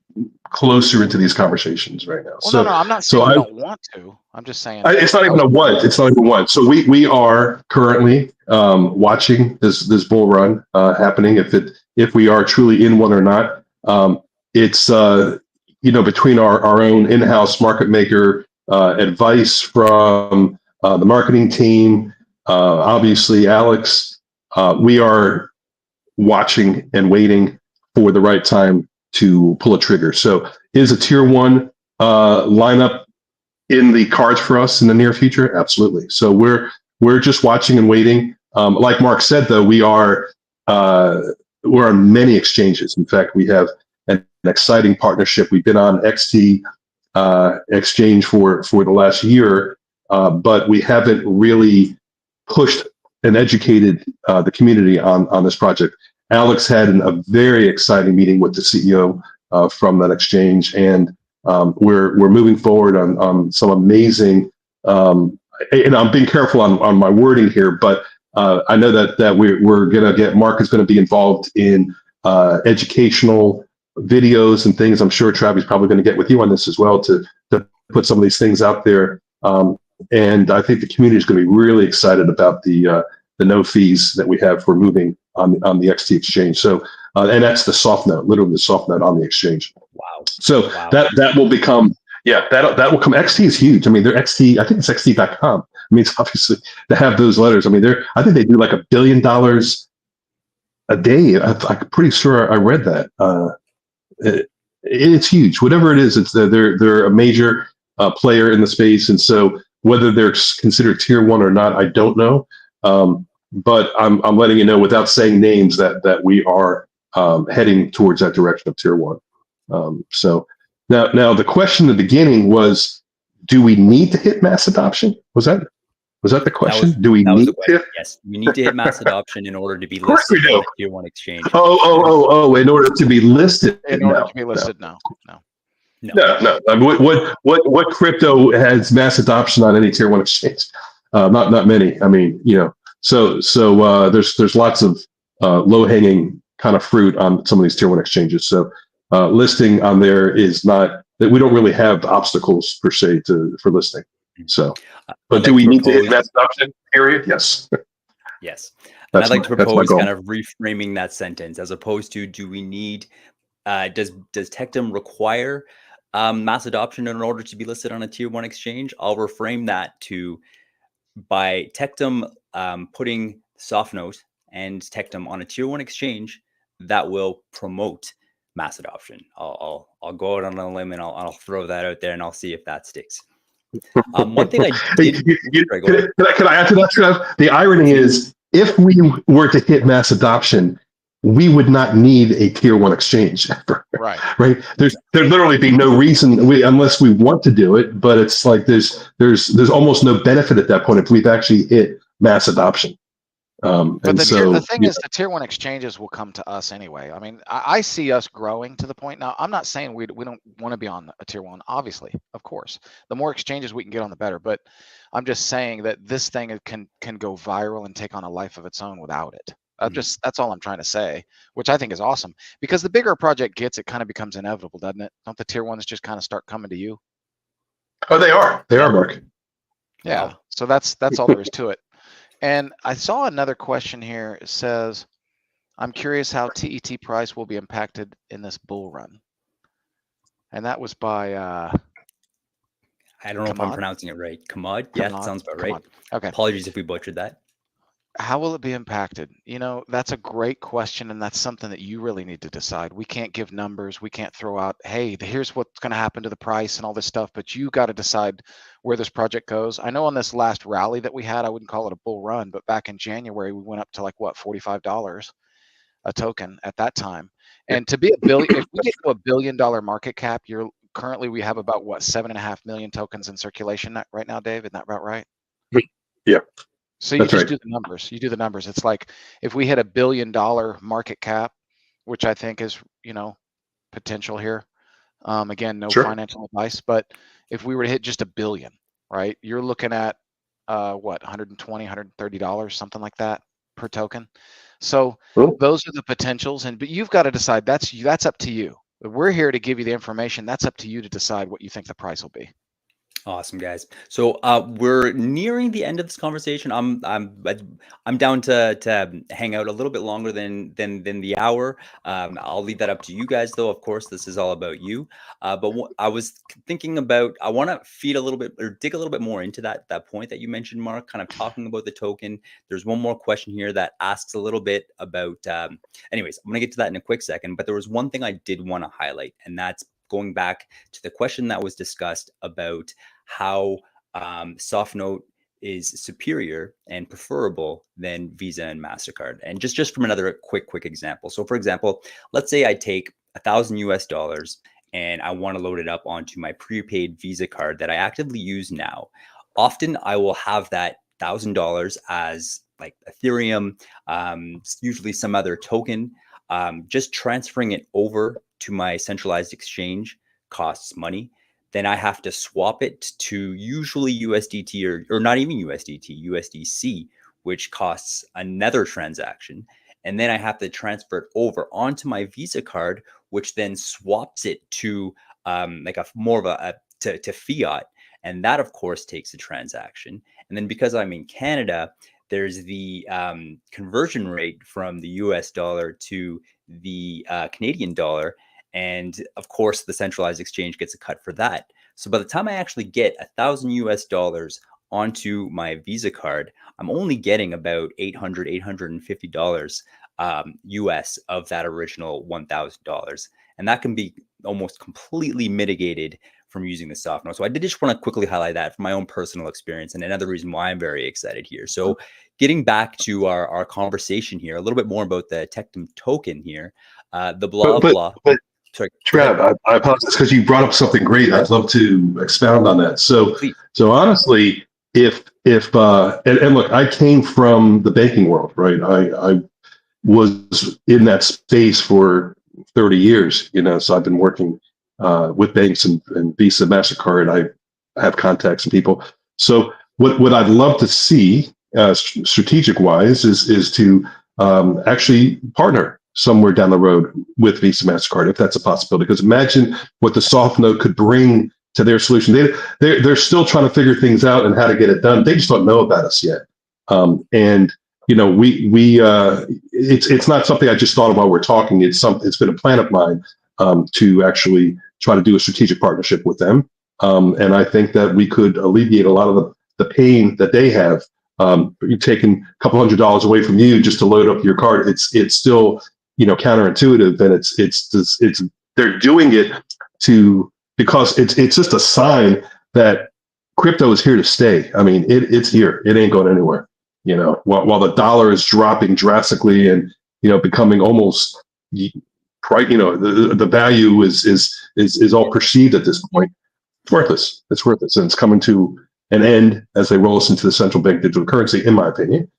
Speaker 3: closer into these conversations right now.
Speaker 1: Well, no, I'm not saying I don't want to. I'm just saying
Speaker 3: it's not even a want. It's not even one. So we are currently watching this bull run happening. If we are truly in one or not, it's between our own in-house market maker, advice from the marketing team, obviously Alex, we are watching and waiting for the right time to pull a trigger. So is a tier one lineup in the cards for us in the near future? Absolutely. So we're just watching and waiting. Like Mark said, though, we're on many exchanges. In fact, we have an exciting partnership. We've been on XT exchange for the last year, but we haven't really pushed and educated the community on this project. Alex had a very exciting meeting with the CEO from that exchange, and we're moving forward on some amazing. And I'm being careful on my wording here, but I know that we're gonna get Mark is going to be involved in educational videos and things. I'm sure Travis probably going to get with you on this as well to put some of these things out there. And I think the community is going to be really excited about the no fees that we have for moving on the XT exchange. So, and that's the SoftNote, literally the SoftNote on the exchange.
Speaker 2: Wow.
Speaker 3: So that will become, that will come. XT is huge. I mean, they're XT, I think it's XT.com. I mean, it's obviously to have those letters. I mean, I think they do like $1 billion a day. I'm pretty sure I read that. It's huge. Whatever it is, they're a major player in the space. And so whether they're considered tier one or not, I don't know. But I'm letting you know without saying names that we are heading towards that direction of tier one. So now the question in the beginning was, do we need to hit mass adoption? Was that the question? Do we need to?
Speaker 2: Yes, we need to hit mass adoption in order to be
Speaker 3: Of course we
Speaker 2: listed
Speaker 3: do.
Speaker 2: on a tier one exchange.
Speaker 3: In order to be listed.
Speaker 1: In order to be listed, no.
Speaker 3: I mean, what crypto has mass adoption on any tier one exchange? Not many. I mean, so there's lots of low hanging kind of fruit on some of these tier one exchanges. So listing on there is not that we don't really have obstacles per se for listing. So, but do we need to hit mass adoption? Period. Yes.
Speaker 2: Yes. And I'd like to propose kind of reframing that sentence as opposed to, do we need, does Tectum require mass adoption in order to be listed on a tier one exchange? I'll reframe that to, by Tectum putting SoftNote and Tectum on a tier one exchange, that will promote mass adoption. I'll go out on a limb and I'll throw that out there and I'll see if that sticks. One thing I did.
Speaker 3: Can I add to that, Trev? The irony is, if we were to hit mass adoption, we would not need a tier one exchange.
Speaker 1: Right.
Speaker 3: There'd literally be no reason unless we want to do it. But it's like there's almost no benefit at that point if we've actually hit mass adoption.
Speaker 1: But the thing is, the tier one exchanges will come to us anyway. I mean, I see us growing to the point now. I'm not saying we don't want to be on a tier one, obviously, of course. The more exchanges we can get on, the better. But I'm just saying that this thing can go viral and take on a life of its own without it. That's all I'm trying to say, which I think is awesome. Because the bigger a project gets, it kind of becomes inevitable, doesn't it? Don't the tier ones just kind of start coming to you?
Speaker 3: Oh, they are, Mark.
Speaker 1: Yeah. So that's all there is to it. And I saw another question here. It says, I'm curious how TET price will be impacted in this bull run. And that was by
Speaker 2: I don't know if I'm pronouncing it right. Kamad? Yeah, that sounds about right.
Speaker 1: Okay.
Speaker 2: Apologies if we butchered that.
Speaker 1: How will it be impacted? That's a great question, and that's something that you really need to decide. We can't give numbers. We can't throw out, hey, here's what's going to happen to the price and all this stuff, but you got to decide where this project goes. I know on this last rally that we had, I wouldn't call it a bull run, but back in January, we went up to like, what, $45 a token at that time. And to be a billion, if we get to $1 billion market cap, currently we have about, what, 7.5 million tokens in circulation right now, Dave? Isn't that about right?
Speaker 3: Yeah.
Speaker 1: So you just do the numbers. You do the numbers. It's like if we hit $1 billion market cap, which I think is, potential here. Again, no financial advice, but if we were to hit just $1 billion, right, you're looking at what, $120, $130, something like that per token. So those are the potentials, but you've got to decide. That's up to you. We're here to give you the information. That's up to you to decide what you think the price will be.
Speaker 2: Awesome, guys. So we're nearing the end of this conversation. I'm down to hang out a little bit longer than the hour. I'll leave that up to you guys, though. Of course, this is all about you. But what I was thinking about, I want to feed a little bit or dig a little bit more into that point that you mentioned, Mark, kind of talking about the token. There's one more question here that asks a little bit about. Anyways, I'm gonna get to that in a quick second. But there was one thing I did want to highlight, and that's going back to the question that was discussed about how SoftNote is superior and preferable than Visa and MasterCard. And just from another quick example. So for example, let's say I take $1,000 and I want to load it up onto my prepaid Visa card that I actively use now. Often I will have that $1,000 as like Ethereum, usually some other token. Just transferring it over to my centralized exchange costs money. Then I have to swap it to usually USDT or not even USDT, USDC, which costs another transaction. And then I have to transfer it over onto my Visa card, which then swaps it to like a more of a to fiat. And that, of course, takes a transaction. And then because I'm in Canada, there's the conversion rate from the US dollar to the Canadian dollar. And of course, the centralized exchange gets a cut for that. So by the time I actually get $1,000 onto my Visa card, I'm only getting about $850 US of that original $1,000. And that can be almost completely mitigated from using the SoftNote. So I did just want to quickly highlight that from my own personal experience and another reason why I'm very excited here. So getting back to our conversation here, a little bit more about the Tectum token here. The blah blah.
Speaker 3: But
Speaker 2: Sorry,
Speaker 3: Trav, I apologize because you brought up something great. I'd love to expound on that.
Speaker 2: Please.
Speaker 3: So honestly, if and look, I came from the banking world, right? I was in that space for 30 years, so I've been working with banks and Visa, MasterCard. I have contacts and people. So what I'd love to see strategic wise is to actually partner somewhere down the road with Visa, MasterCard, if that's a possibility. Because imagine what the SoftNote could bring to their solution. They're still trying to figure things out and how to get it done. They just don't know about us yet. And it's not something I just thought of while we're talking. It's been a plan of mine to actually try to do a strategic partnership with them. And I think that we could alleviate a lot of the pain that they have. You're taking a couple $100 away from you just to load up your card. It's still counterintuitive, and they're doing it because it's just a sign that crypto is here to stay. I mean, it's here. It ain't going anywhere. While the dollar is dropping drastically and becoming almost the value is all perceived at this point. It's worthless. It's worthless, and it's coming to an end as they roll us into the central bank digital currency, in my opinion.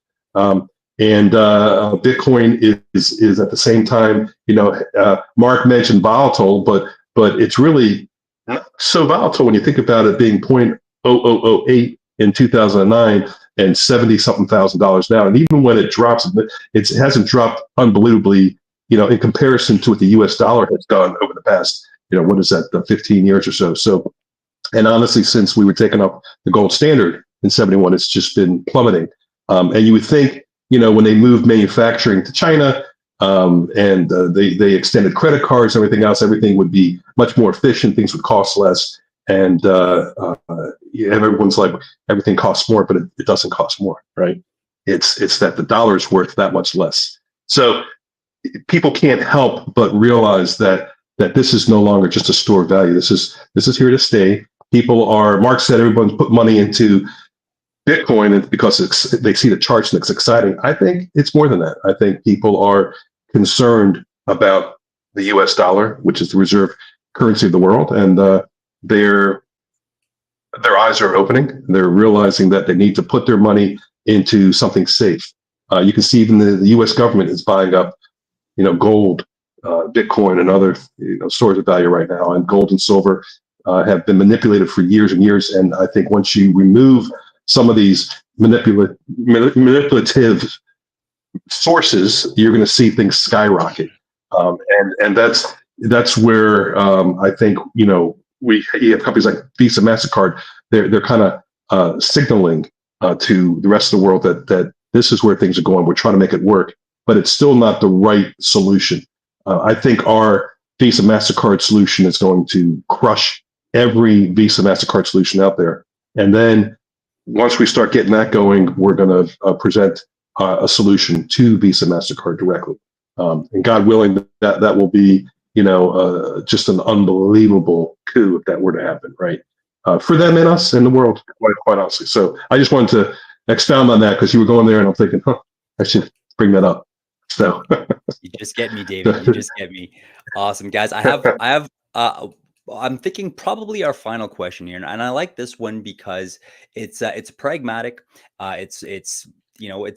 Speaker 3: And Bitcoin is at the same time, Mark mentioned volatile, but it's really not so volatile when you think about it being 0.0008 in 2009 and 70 something $1,000 now. And even when it drops, it hasn't dropped unbelievably, in comparison to what the US dollar has done over the past, what is that, 15 years or so. So, and honestly, since we were taking up the gold standard in 71, it's just been plummeting. And you would think, when they moved manufacturing to China, and they extended credit cards and everything else, everything would be much more efficient. Things would cost less. And everyone's like, everything costs more, but it doesn't cost more, right? It's that the dollar is worth that much less. So people can't help but realize that this is no longer just a store of value. This is here to stay. Mark said, everyone's put money into Bitcoin because they see the charts and it's exciting. I think it's more than that. I think people are concerned about the US dollar, which is the reserve currency of the world. And their eyes are opening. They're realizing that they need to put their money into something safe. You can see even the US government is buying up, gold, Bitcoin, and other stores of value right now. And gold and silver have been manipulated for years and years. And I think once you remove some of these manipulative sources, you're going to see things skyrocket. And that's where I think you have companies like Visa, MasterCard. They're kind of signaling to the rest of the world that this is where things are going. We're trying to make it work, but it's still not the right solution. I think our Visa, MasterCard solution is going to crush every Visa, MasterCard solution out there. And then once we start getting that going, we're going to present a solution to Visa, MasterCard directly. And God willing, that will be, just an unbelievable coup if that were to happen, right? For them and us and the world, quite honestly. So I just wanted to expound on that because you were going there and I'm thinking, I should bring that up. So
Speaker 2: you just get me, David. You just get me. Awesome, guys. I'm thinking probably our final question here, and I like this one because it's pragmatic. It's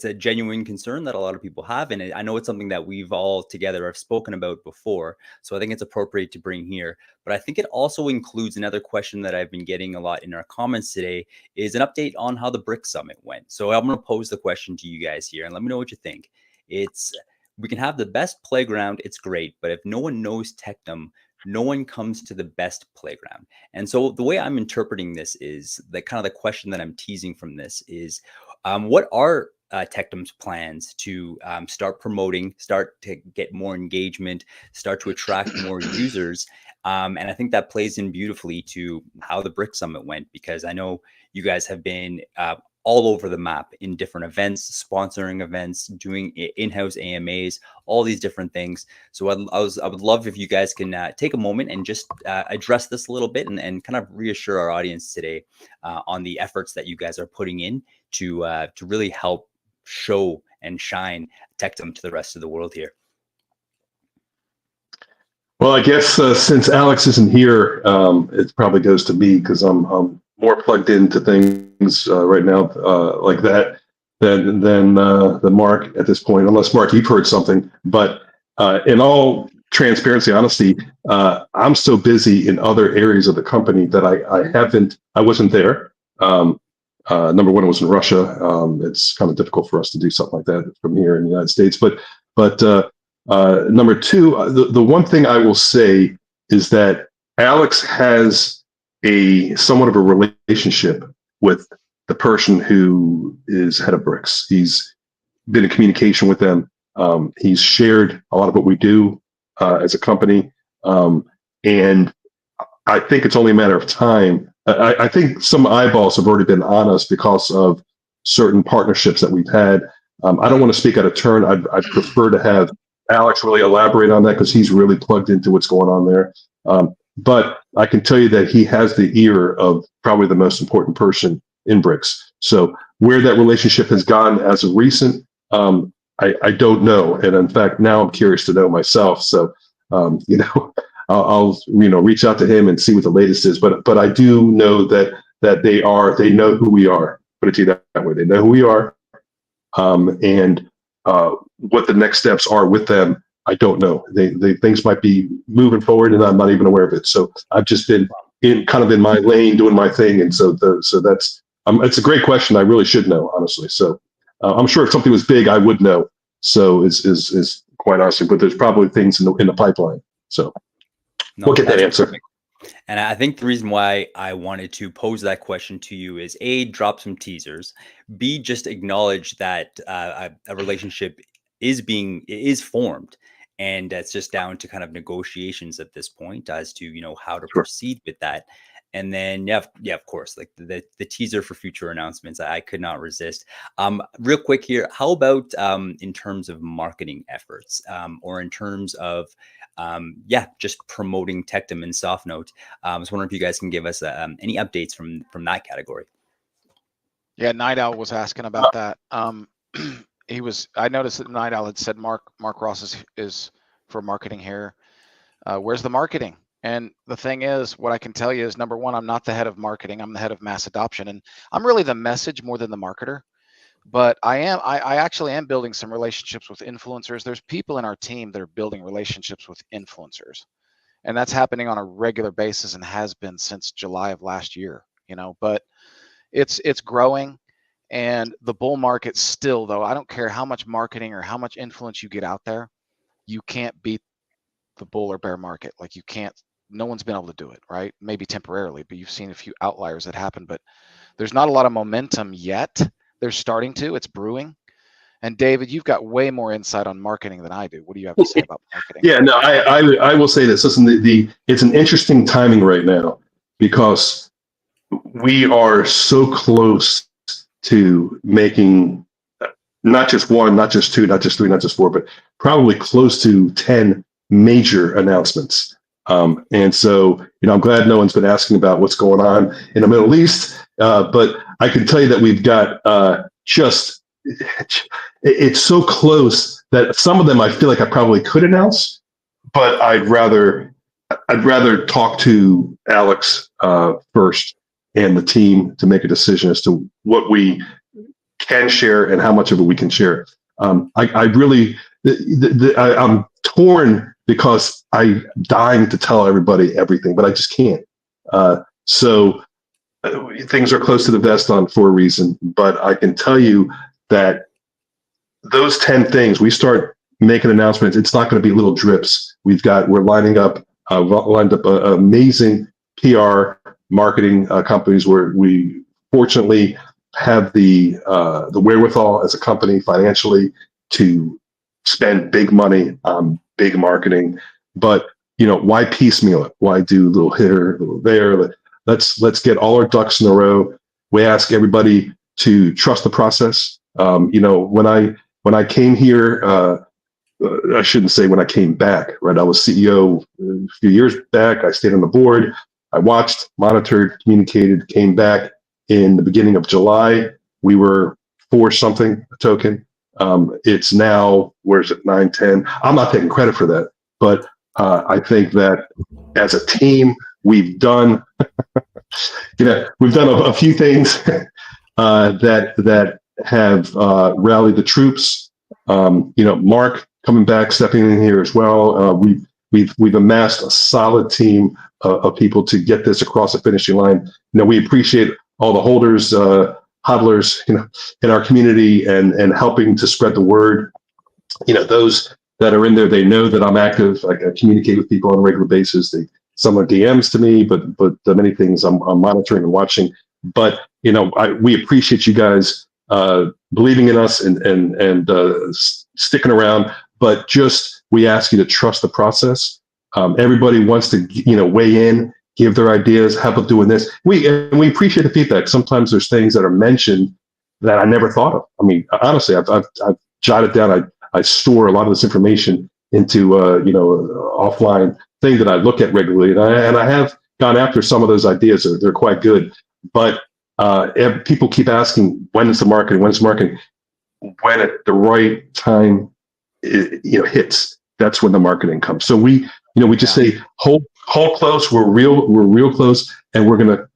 Speaker 2: a genuine concern that a lot of people have, and I know it's something that we've all together have spoken about before. So I think it's appropriate to bring here. But I think it also includes another question that I've been getting a lot in our comments today, is an update on how the BRICS Summit went. So I'm going to pose the question to you guys here, and let me know what you think. We can have the best playground, it's great, but if no one knows Tectum, no one comes to the best playground. And so the way I'm interpreting this is the question that I'm teasing from this is, what are Tectum's plans to start promoting, start to get more engagement, start to attract more users? And I think that plays in beautifully to how the BRICS Summit went, because I know you guys have been all over the map in different events, sponsoring events, doing in-house AMAs, all these different things. So I would love if you guys can take a moment and just address this a little bit and kind of reassure our audience today on the efforts that you guys are putting in to really help show and shine Tectum to the rest of the world here.
Speaker 3: Well, I guess since Alex isn't here, it probably goes to me because I'm more plugged into things right now like that than Mark at this point. Unless Mark, you've heard something. But in all transparency, honesty, I'm so busy in other areas of the company that I wasn't there. Number one, it was in Russia. It's kind of difficult for us to do something like that from here in the United States. But number two, the one thing I will say is that Alex has a somewhat of a relationship with the person who is head of Bricks. He's been in communication with them. He's shared a lot of what we do as a company. And I think it's only a matter of time. I think some eyeballs have already been on us because of certain partnerships that we've had. I don't want to speak out of turn. I'd prefer to have Alex really elaborate on that because he's really plugged into what's going on there. But I can tell you that he has the ear of probably the most important person in Bricks. So where that relationship has gone as of recent, I don't know. And in fact, now I'm curious to know myself. So, I'll reach out to him and see what the latest is. But I do know that they know who we are. Put it to you that way. They know who we are. And what the next steps are with them, I don't know. They things might be moving forward, and I'm not even aware of it. So I've just been in my lane doing my thing, and so that's it's a great question. I really should know, honestly. So I'm sure if something was big, I would know. So is quite honestly, but there's probably things in the pipeline. So we'll get that answer.
Speaker 2: Perfect. And I think the reason why I wanted to pose that question to you is A, drop some teasers, B, just acknowledge that a relationship is formed, and it's just down to kind of negotiations at this point as to how to proceed with that. And then yeah, of course, like the teaser for future announcements, I could not resist. Real quick here, how about in terms of marketing efforts, or in terms of just promoting Tectum and SoftNote? I was wondering if you guys can give us any updates from that category.
Speaker 1: Yeah, Night Owl was asking about that. I noticed that Night Owl had said Mark Ross is for marketing here. Where's the marketing? And the thing is, what I can tell you is, number one, I'm not the head of marketing. I'm the head of mass adoption, and I'm really the message more than the marketer. But I actually am building some relationships with influencers. There's people in our team that are building relationships with influencers, and that's happening on a regular basis and has been since July of last year. But it's growing, and the bull market still, though, I don't care how much marketing or how much influence you get out there, you can't beat the bull or bear market. Like, you can't. No one's been able to do it, right? Maybe temporarily, but you've seen a few outliers that happen. But there's not a lot of momentum yet. They're starting to. It's brewing. And David, you've got way more insight on marketing than I do. What do you have to say about marketing?
Speaker 3: Yeah, no, I will say this. Listen, it's an interesting timing right now because we are so close to making not just one, not just two, not just three, not just four, but probably close to 10 major announcements. And so, I'm glad no one's been asking about what's going on in the Middle East, but I can tell you that we've got it's so close that some of them I feel like I probably could announce, but I'd rather talk to Alex first and the team to make a decision as to what we can share and how much of it we can share. I'm torn because I'm dying to tell everybody everything, but I just can't. So things are close to the vest for a reason, but I can tell you that those 10 things, we start making announcements. It's not going to be little drips. We're lined up amazing PR marketing companies where we fortunately have the wherewithal as a company financially to spend big money on big marketing. But why piecemeal it? Why do a little here, a little there? Let's get all our ducks in a row. We ask everybody to trust the process. When I came here, I shouldn't say when I came back, right? I was CEO a few years back. I stayed on the board. I watched, monitored, communicated, came back in the beginning of July. We were 4 something a token. It's now, where's it, 9, 10? I'm not taking credit for that, but I think that as a team, we've done, we've done a few things that have rallied the troops. Mark coming back, stepping in here as well. We've amassed a solid team of people to get this across the finishing line. We appreciate all the holders, hodlers, in our community and helping to spread the word. Those that are in there, they know that I'm active. I communicate with people on a regular basis. Some are DMs to me, but many things I'm monitoring and watching. But we appreciate you guys believing in us and sticking around. But just we ask you to trust the process. Everybody wants to weigh in, give their ideas, help us doing this. We appreciate the feedback. Sometimes there's things that are mentioned that I never thought of. I mean, honestly, I've jotted down. I store a lot of this information into offline thing that I look at regularly, and I have gone after some of those ideas. They're quite good, but people keep asking, when is the marketing? When is marketing? When at the right time, hits. That's when the marketing comes. So we just say hold close. We're real close, and we're gonna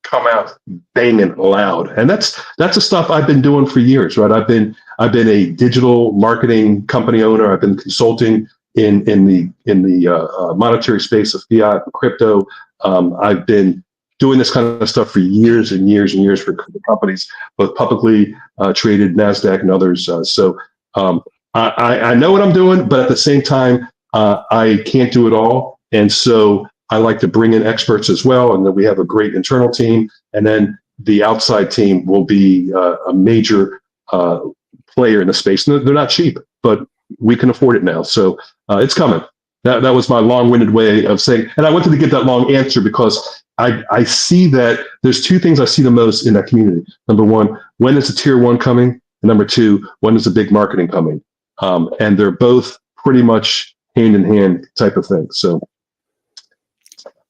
Speaker 3: come out banging loud. And that's the stuff I've been doing for years, right? I've been a digital marketing company owner. I've been consulting in the monetary space of fiat and crypto. I've been doing this kind of stuff for years and years and years for companies, both publicly traded, NASDAQ and others. So I know what I'm doing, but at the same time, I can't do it all. And so I like to bring in experts as well. And then we have a great internal team. And then the outside team will be a major player in the space. They're not cheap, but we can afford it now. So it's coming. That was my long-winded way of saying, and I wanted to give that long answer because I see that there's two things I see the most in that community. Number one, when is the tier one coming? And number two, when is the big marketing coming? And they're both pretty much hand in hand type of thing. So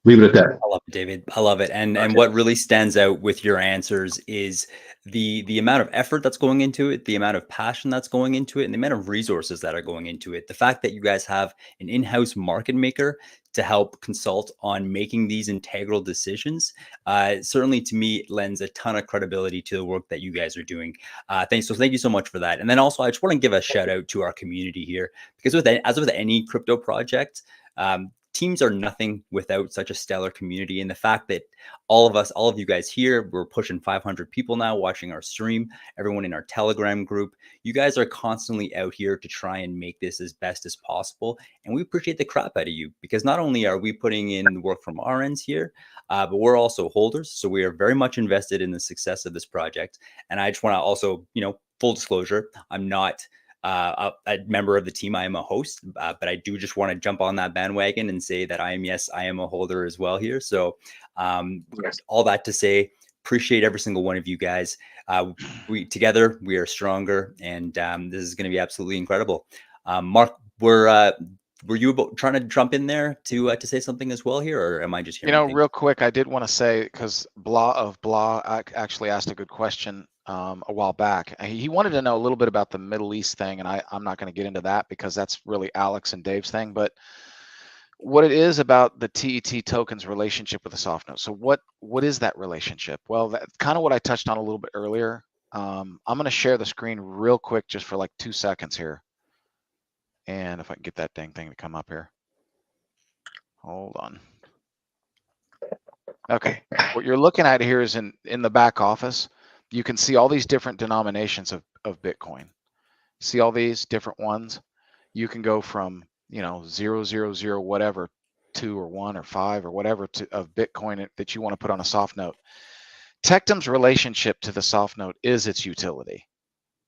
Speaker 3: leave it at that.
Speaker 2: I love it, David. I love it. And what really stands out with your answers is the amount of effort that's going into it, the amount of passion that's going into it, and the amount of resources that are going into it. The fact that you guys have an in-house market maker to help consult on making these integral decisions, certainly to me lends a ton of credibility to the work that you guys are doing. Thank you so much for that. And then also, I just want to give a shout out to our community here, because as with any crypto project, teams are nothing without such a stellar community. And the fact that all of you guys here, we're pushing 500 people now watching our stream, everyone in our Telegram group, you guys are constantly out here to try and make this as best as possible. And we appreciate the crap out of you, because not only are we putting in the work from our ends here, but we're also holders. So we are very much invested in the success of this project. And I just want to also, full disclosure, I'm not a member of the team. I am a host, but I do just want to jump on that bandwagon and say that I am a holder as well here. So all that to say, appreciate every single one of you guys. Together we are stronger, and this is going to be absolutely incredible. Mark, were you trying to jump in there to say something as well here, or am I just hearing
Speaker 1: real quick? I did want to say, because Blah actually asked a good question a while back. He wanted to know a little bit about the Middle East thing, and I'm not going to get into that because that's really Alex and Dave's thing. But what it is about the TET token's relationship with the SoftNote. So what is that relationship? Well, that's kind of what I touched on a little bit earlier. I'm going to share the screen real quick, just for like 2 seconds here. And if I can get that dang thing to come up here. Hold on. Okay, what you're looking at here is in the back office. You can see all these different denominations of Bitcoin. See all these different ones? You can go from 000 whatever, 2 or 1 or 5 or whatever of Bitcoin that you want to put on a soft note. Tectum's relationship to the soft note is its utility.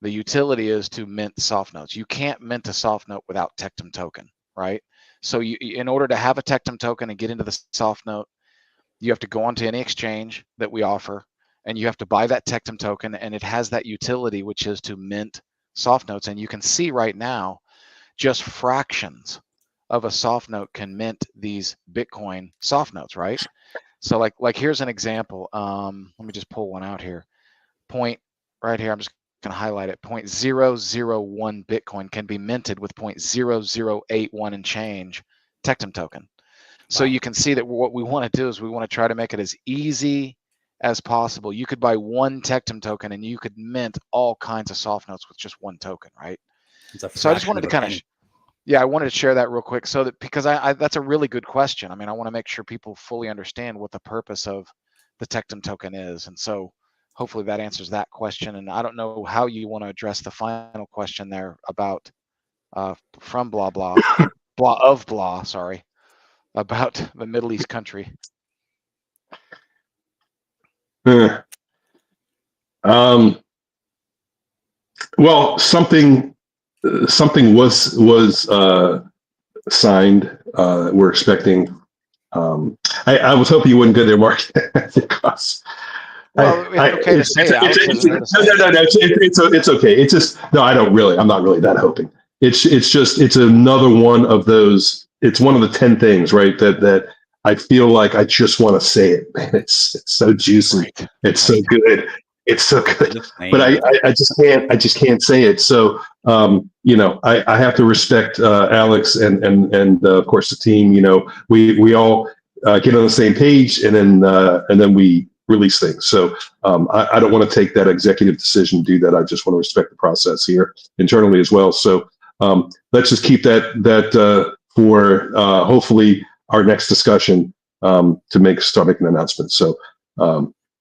Speaker 1: The utility is to mint soft notes. You can't mint a soft note without Tectum token, right? So in order to have a Tectum token and get into the soft note, you have to go onto any exchange that we offer, and you have to buy that Tectum token, and it has that utility, which is to mint soft notes. And you can see right now, just fractions of a soft note can mint these Bitcoin soft notes, right? So like here's an example. Let me just pull one out here. Point right here. I'm just going to highlight it. 0.001 Bitcoin can be minted with 0.0081 and change Tectum token. So you can see that what we want to do is we want to try to make it as easy as possible. You could buy one Tectum token and you could mint all kinds of soft notes with just one token, right? So I just wanted to kind of, yeah, I wanted to share that real quick so that, because I that's a really good question. I mean, I want to make sure people fully understand what the purpose of the Tectum token is. And so hopefully that answers that question. And I don't know how you want to address the final question there about from blah, blah, blah of blah, sorry, about the Middle East country.
Speaker 3: Well, something was signed. We're expecting. I was hoping you wouldn't go there, Mark, because.
Speaker 1: Well, it's okay to say
Speaker 3: It's okay. It's just I'm not really that hoping. It's another one of those. It's one of the 10 things, right? That I feel like I just want to say it. Man, it's so juicy. Right. It's so good. It's so good. But I just can't say it. So I have to respect Alex and of course the team. We all get on the same page, and then we release things. So I don't want to take that executive decision to do that. I just want to respect the process here internally as well. So let's just keep that for hopefully our next discussion to start making announcements. So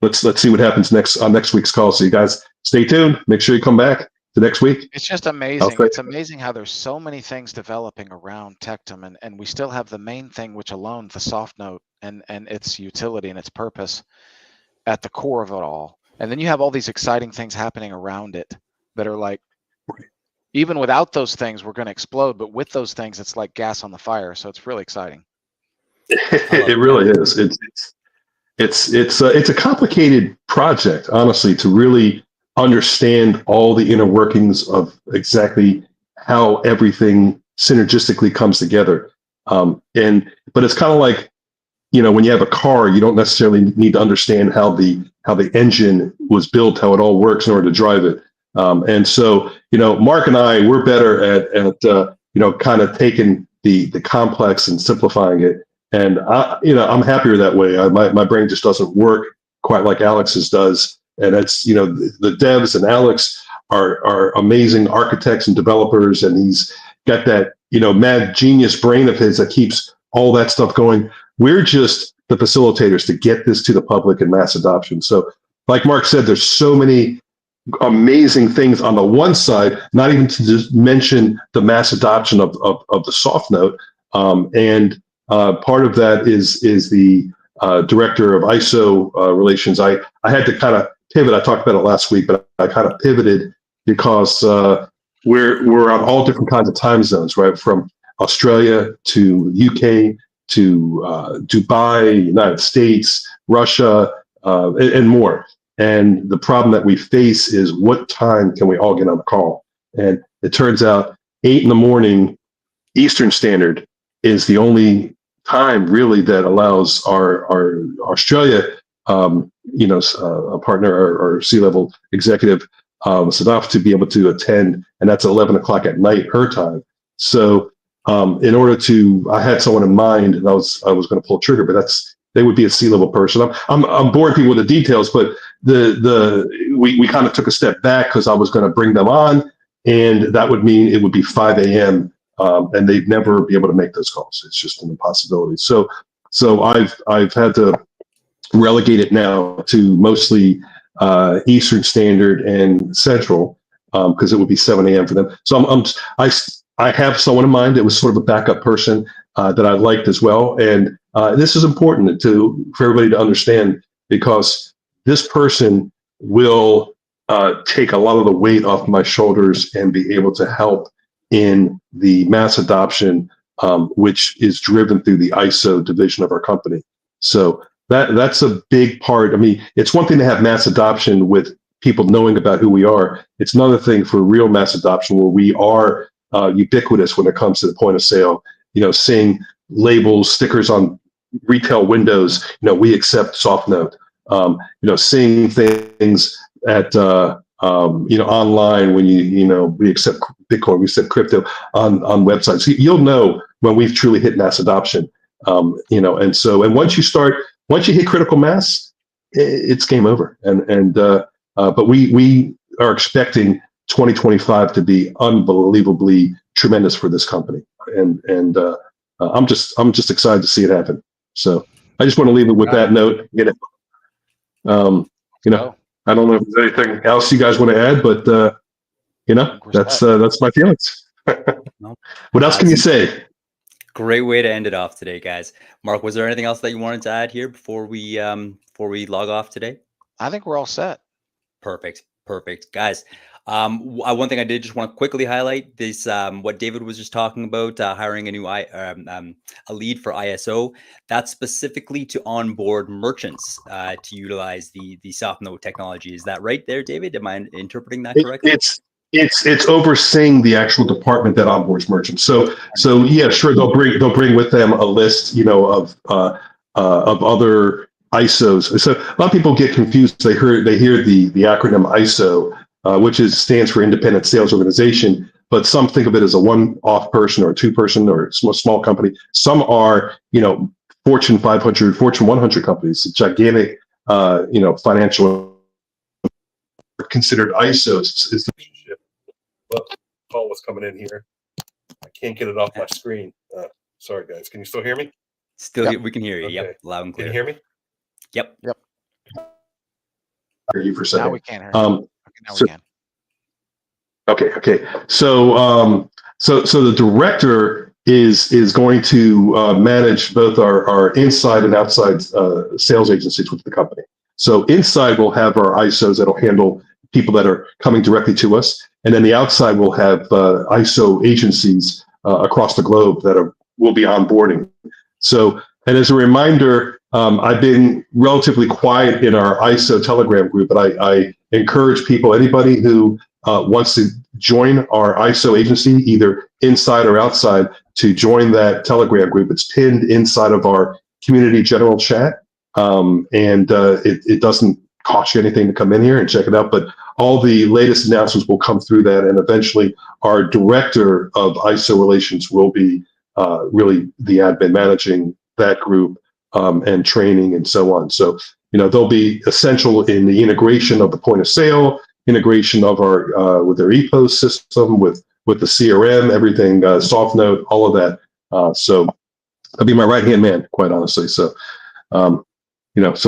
Speaker 3: let's see what happens on next week's call. So you guys stay tuned. Make sure you come back to next week.
Speaker 1: It's just amazing. It's amazing how there's so many things developing around Tectum, and we still have the main thing, which alone, the SoftNote and its utility and its purpose at the core of it all. And then you have all these exciting things happening around it that are like, even without those things, we're going to explode. But with those things, it's like gas on the fire. So it's really exciting.
Speaker 3: It really is. It's a complicated project, honestly, to really understand all the inner workings of exactly how everything synergistically comes together. But it's kind of like, when you have a car, you don't necessarily need to understand how the engine was built, how it all works in order to drive it. And so, Mark and I, we're better at kind of taking the complex and simplifying it. And I'm happier that way. My brain just doesn't work quite like Alex's does. And it's, the devs and Alex are amazing architects and developers, and he's got that, mad genius brain of his that keeps all that stuff going. We're just the facilitators to get this to the public and mass adoption. So like Mark said, there's so many amazing things on the one side, not even to just mention the mass adoption of the SoftNote. And part of that is the director of ISO relations. I had to kind of pivot. I talked about it last week, but I kind of pivoted because we're on all different kinds of time zones, right? From Australia to UK to Dubai, United States, Russia, and more. And the problem that we face is, what time can we all get on a call? And it turns out 8 a.m. Eastern Standard is the only time really that allows our Australia, a partner or C-level executive, Sadaf, to be able to attend, and that's 11 o'clock at night her time. So in order to, I had someone in mind, and I was going to pull trigger, but they would be a C-level person. I'm boring people with the details, but we kind of took a step back because I was going to bring them on, and that would mean it would be 5 a.m. And they'd never be able to make those calls. It's just an impossibility. So I've had to relegate it now to mostly Eastern Standard and Central, because it would be 7 a.m. for them. So I have someone in mind that was sort of a backup person that I liked as well. And this is important for everybody to understand, because this person will take a lot of the weight off my shoulders and be able to help in the mass adoption, which is driven through the ISO division of our company. So that's a big part. I mean, it's one thing to have mass adoption with people knowing about who we are. It's another thing for real mass adoption where we are ubiquitous when it comes to the point of sale. Seeing labels, stickers on retail windows. We accept SoftNote. Seeing things at online when we accept Bitcoin, we accept crypto on websites. You'll know when we've truly hit mass adoption. And once you hit critical mass, it's game over. But we are expecting 2025 to be unbelievably tremendous for this company, and I'm just excited to see it happen. So I just want to leave it with that note. I don't know if there's anything else you guys want to add, but that's my feelings. What else can you say?
Speaker 2: Great way to end it off today, guys. Mark, was there anything else that you wanted to add here before we log off today?
Speaker 1: I think we're all set.
Speaker 2: Perfect, guys. One thing I did just want to quickly highlight this, what David was just talking about, hiring a new a lead for ISO. That's specifically to onboard merchants to utilize the SoftNote technology. Is that right there, David? Am I interpreting that correctly?
Speaker 3: It's overseeing the actual department that onboards merchants. So yeah, sure, they'll bring with them a list, of other ISOs. So a lot of people get confused. They hear the acronym ISO, which stands for Independent Sales Organization, but some think of it as a one-off person or a two-person or a small company. Some are, Fortune 500, Fortune 100 companies, gigantic, financial, considered ISOs is the call was coming in here. I can't get it off my screen. Sorry, guys. Can you still hear me?
Speaker 2: Still, we can hear you. Okay. Yep, loud and clear.
Speaker 3: Can you hear me?
Speaker 2: Yep.
Speaker 3: Hear you for a second.
Speaker 1: Now we can hear you. We can.
Speaker 3: Okay. So the director is going to manage both our inside and outside sales agencies with the company. So inside we'll have our ISOs that'll handle people that are coming directly to us, and then the outside will have ISO agencies across the globe that will be onboarding. So, and as a reminder, I've been relatively quiet in our ISO Telegram group, but I encourage people, anybody who wants to join our ISO agency, either inside or outside, to join that Telegram group. It's pinned inside of our community general chat, and it doesn't cost you anything to come in here and check it out. But all the latest announcements will come through that, and eventually our director of ISO relations will be really the admin managing that group and training and so on. So they'll be essential in the integration of the point of sale, integration of our with their EPOS system, with the CRM, everything, SoftNote, all of that. So I'll be my right hand man, quite honestly. So so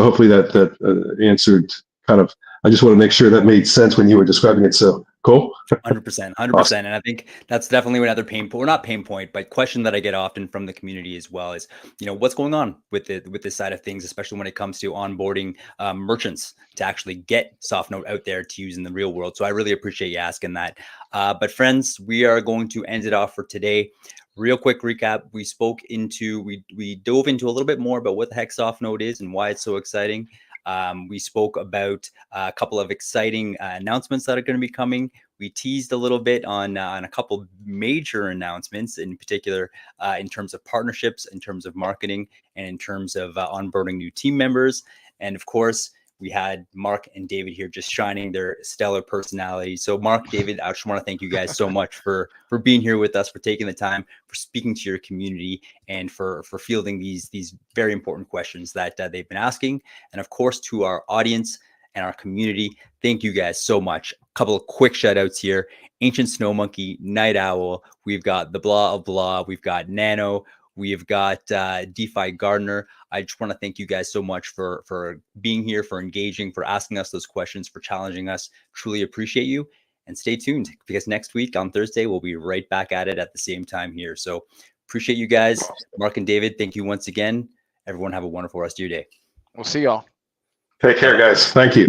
Speaker 3: hopefully that answered kind of. I just want to make sure that made sense when you were describing it. So cool.
Speaker 2: 100%.
Speaker 3: Awesome.
Speaker 2: And I think that's definitely another pain point, or not pain point, but question that I get often from the community as well is, what's going on with this side of things, especially when it comes to onboarding merchants to actually get SoftNote out there to use in the real world. So I really appreciate you asking that. But friends, we are going to end it off for today. Real quick recap. We dove into a little bit more about what the heck SoftNote is and why it's so exciting. We spoke about a couple of exciting announcements that are going to be coming. We teased a little bit on a couple major announcements, in particular in terms of partnerships, in terms of marketing, and in terms of onboarding new team members. And of course, we had Mark and David here just shining their stellar personality. So Mark, David, I just want to thank you guys so much for being here with us, for taking the time, for speaking to your community, and for fielding these very important questions that they've been asking. And of course, to our audience and our community, thank you guys so much. A couple of quick shout outs here. Ancient Snow Monkey, Night Owl. We've got the Blah of Blah. We've got Nano. We've got DeFi Gardener. I just want to thank you guys so much for being here, for engaging, for asking us those questions, for challenging us. Truly appreciate you. And stay tuned, because next week on Thursday, we'll be right back at it at the same time here. So appreciate you guys. Mark and David, thank you once again. Everyone have a wonderful rest of your day.
Speaker 1: We'll see y'all.
Speaker 3: Take care, guys. Thank you.